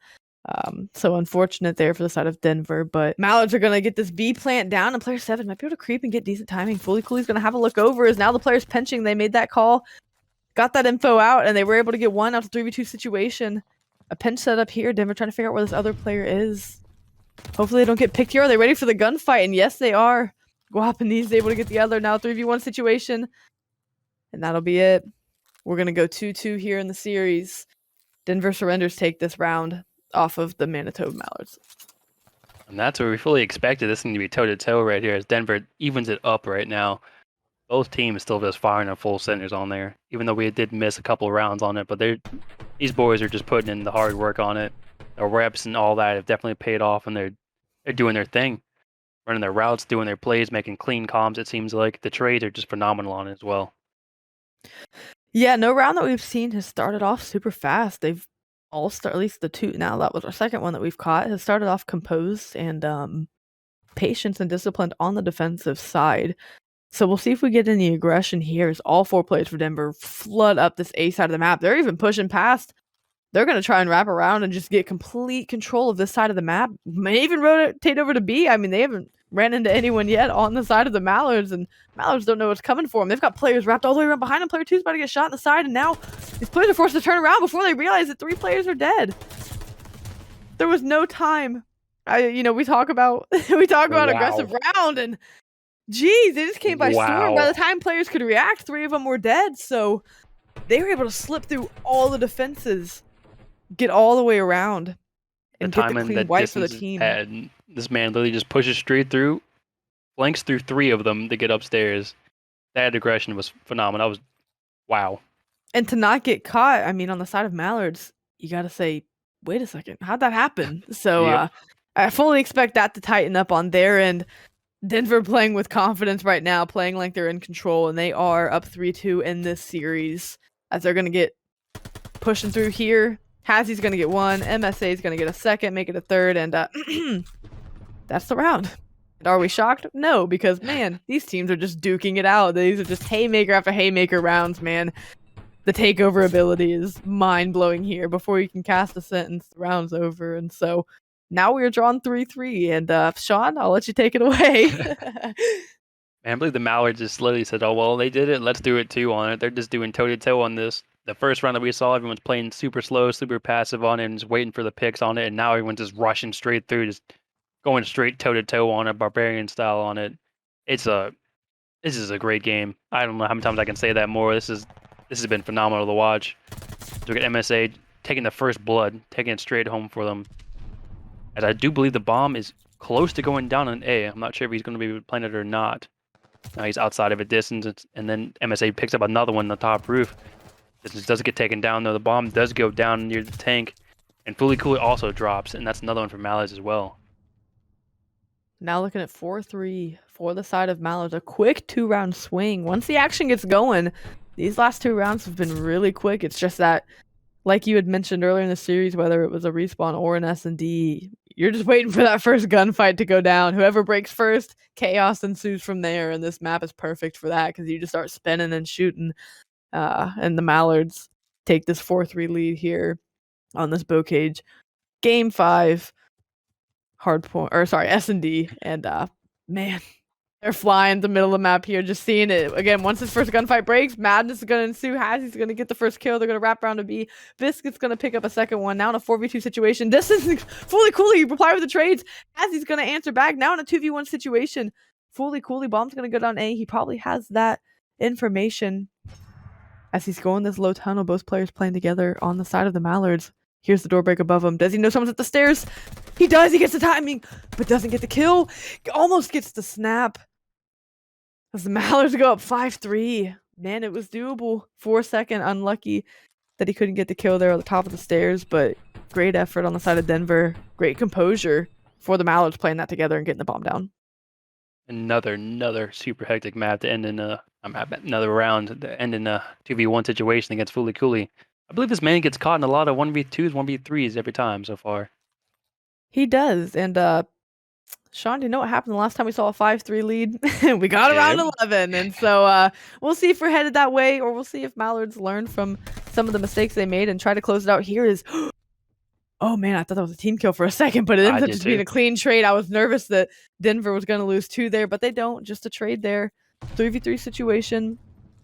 So unfortunate there for the side of Denver, but Mallards are going to get this B plant down, and player 7 might be able to creep and get decent timing. Fully Cooley's going to have a look over as now the player's pinching. They made that call, got that info out, and they were able to get one out of 3v2 situation. A pinch set up here. Denver trying to figure out where this other player is. Hopefully they don't get picked here. Are they ready for the gunfight? And yes, they are. Guapanese is able to get the other now 3v1 situation. And that'll be it. We're going to go 2-2 here in the series. Denver Surrenders take this round off of the Manitoba Mallards. And that's what we fully expected. This thing to be toe-to-toe right here as Denver evens it up right now. Both teams still just firing their full centers on there, even though we did miss a couple of rounds on it. But these boys are just putting in the hard work on it. Their reps and all that have definitely paid off, and they're doing their thing. Running their routes, doing their plays, making clean comms, it seems like. The trades are just phenomenal on it as well. Yeah, no round that we've seen has started off super fast. They've all at least the two, now that was our second one that we've caught, has started off composed and patience and disciplined on the defensive side. So we'll see if we get any aggression here as all 4 players for Denver flood up this A side of the map. They're even pushing past. They're going to try and wrap around and just get complete control of this side of the map. May even rotate over to B. I mean, they haven't ran into anyone yet on the side of the Mallards, and Mallards don't know what's coming for them. They've got players wrapped all the way around behind them. Player 2's about to get shot in the side, and now these players are forced to turn around before they realize that 3 players are dead. There was no time. We talk about aggressive round, and geez, they just came by storm. By the time players could react, 3 of them were dead. So they were able to slip through all the defenses, get all the way around, and get the clean wipe for the team. And this man literally just pushes straight through, flanks through 3 of them to get upstairs. That aggression was phenomenal. That was wow. And to not get caught, I mean, on the side of Mallards, you got to say, wait a second, how'd that happen? So Yep. I fully expect that to tighten up on their end. Denver playing with confidence right now, playing like they're in control, and they are up 3-2 in this series as they're going to get pushing through here. Hazzy's going to get 1, MSA is going to get a second, make it a third, and that's the round. And are we shocked? No, because, man, these teams are just duking it out. These are just haymaker after haymaker rounds, man. The takeover ability is mind-blowing here. Before you can cast a sentence, the round's over. And so now we are drawn 3-3. And Sean, I'll let you take it away. Man, I believe the Mallards just literally said, oh, well, they did it. Let's do it too on it. They're just doing toe-to-toe on this. The first round that we saw, everyone's playing super slow, super passive on it, and just waiting for the picks on it. And now everyone's just rushing straight through, just going straight toe-to-toe on it, barbarian style on it. This is a great game. I don't know how many times I can say that more. This has been phenomenal to watch. Look at MSA taking the first blood, taking it straight home for them. As I do believe the bomb is close to going down on A. I'm not sure if he's going to be playing it or not. Now he's outside of a distance, and then MSA picks up another one on the top roof. This does get taken down, though. The bomb does go down near the tank, and Fully Cool also drops, and that's another one for Mallards as well. Now looking at 4-3 for the side of Mallards. A quick 2-round swing. Once the action gets going, these last 2 rounds have been really quick. It's just that, like you had mentioned earlier in the series, whether it was a respawn or an S&D, you're just waiting for that first gunfight to go down. Whoever breaks first, chaos ensues from there, and this map is perfect for that because you just start spinning and shooting. And the Mallards take this 4-3 lead here on this bow cage. Game 5, S&D, and man, they're flying the middle of the map here, just seeing it. Again, once this first gunfight breaks, madness is going to ensue. Hazzy's going to get the first kill. They're going to wrap around to B. Biscuit's going to pick up a second one. Now in a 4v2 situation. This is Fully Cooley. Reply with the trades. Hazzy's going to answer back. Now in a 2v1 situation. Fully Cooley. Bomb's going to go down A. He probably has that information as he's going this low tunnel. Both players playing together on the side of the Mallards. Here's the door break above him. Does he know someone's at the stairs? He does. He gets the timing, but doesn't get the kill. Almost gets the snap. As the Mallards go up 5-3. Man, it was doable. 4-second. Unlucky that he couldn't get the kill there at the top of the stairs, but Great effort on the side of Denver. Great composure for the Mallards playing that together and getting the bomb down. Another super hectic map to end in another round to end in a 2v1 situation against Fooly Cooley. I believe this man gets caught in a lot of 1v2s, 1v3s every time so far. He does. And Sean, do you know what happened the last time we saw a 5-3 lead? We got around 11. And so we'll see if we're headed that way, or we'll see if Mallards learn from some of the mistakes they made and try to close it out. Here is oh man, I thought that was a team kill for a second, but it ended up just being a clean trade. I was nervous that Denver was going to lose 2 there, but they don't. Just a trade there. 3v3 situation.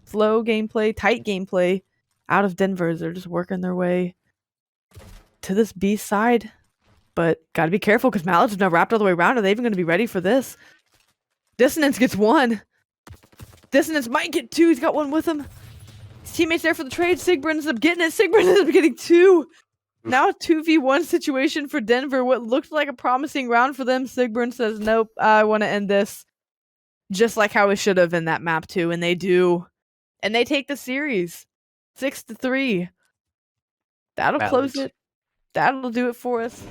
Slow gameplay, tight gameplay out of Denver as they're just working their way to this B side. But got to be careful because Mallards is now wrapped all the way around. Are they even going to be ready for this? Dissonance gets 1. Dissonance might get 2. He's got 1 with him. His teammates there for the trade. Sigbrin ends up getting it. Sigbrin ends up getting 2. Now a 2v1 situation for Denver. What looked like a promising round for them. Sigbrin says, nope, I want to end this just like how we should have in that map too. And they do. And they take the series 6-3. That'll close it. That'll do it for us.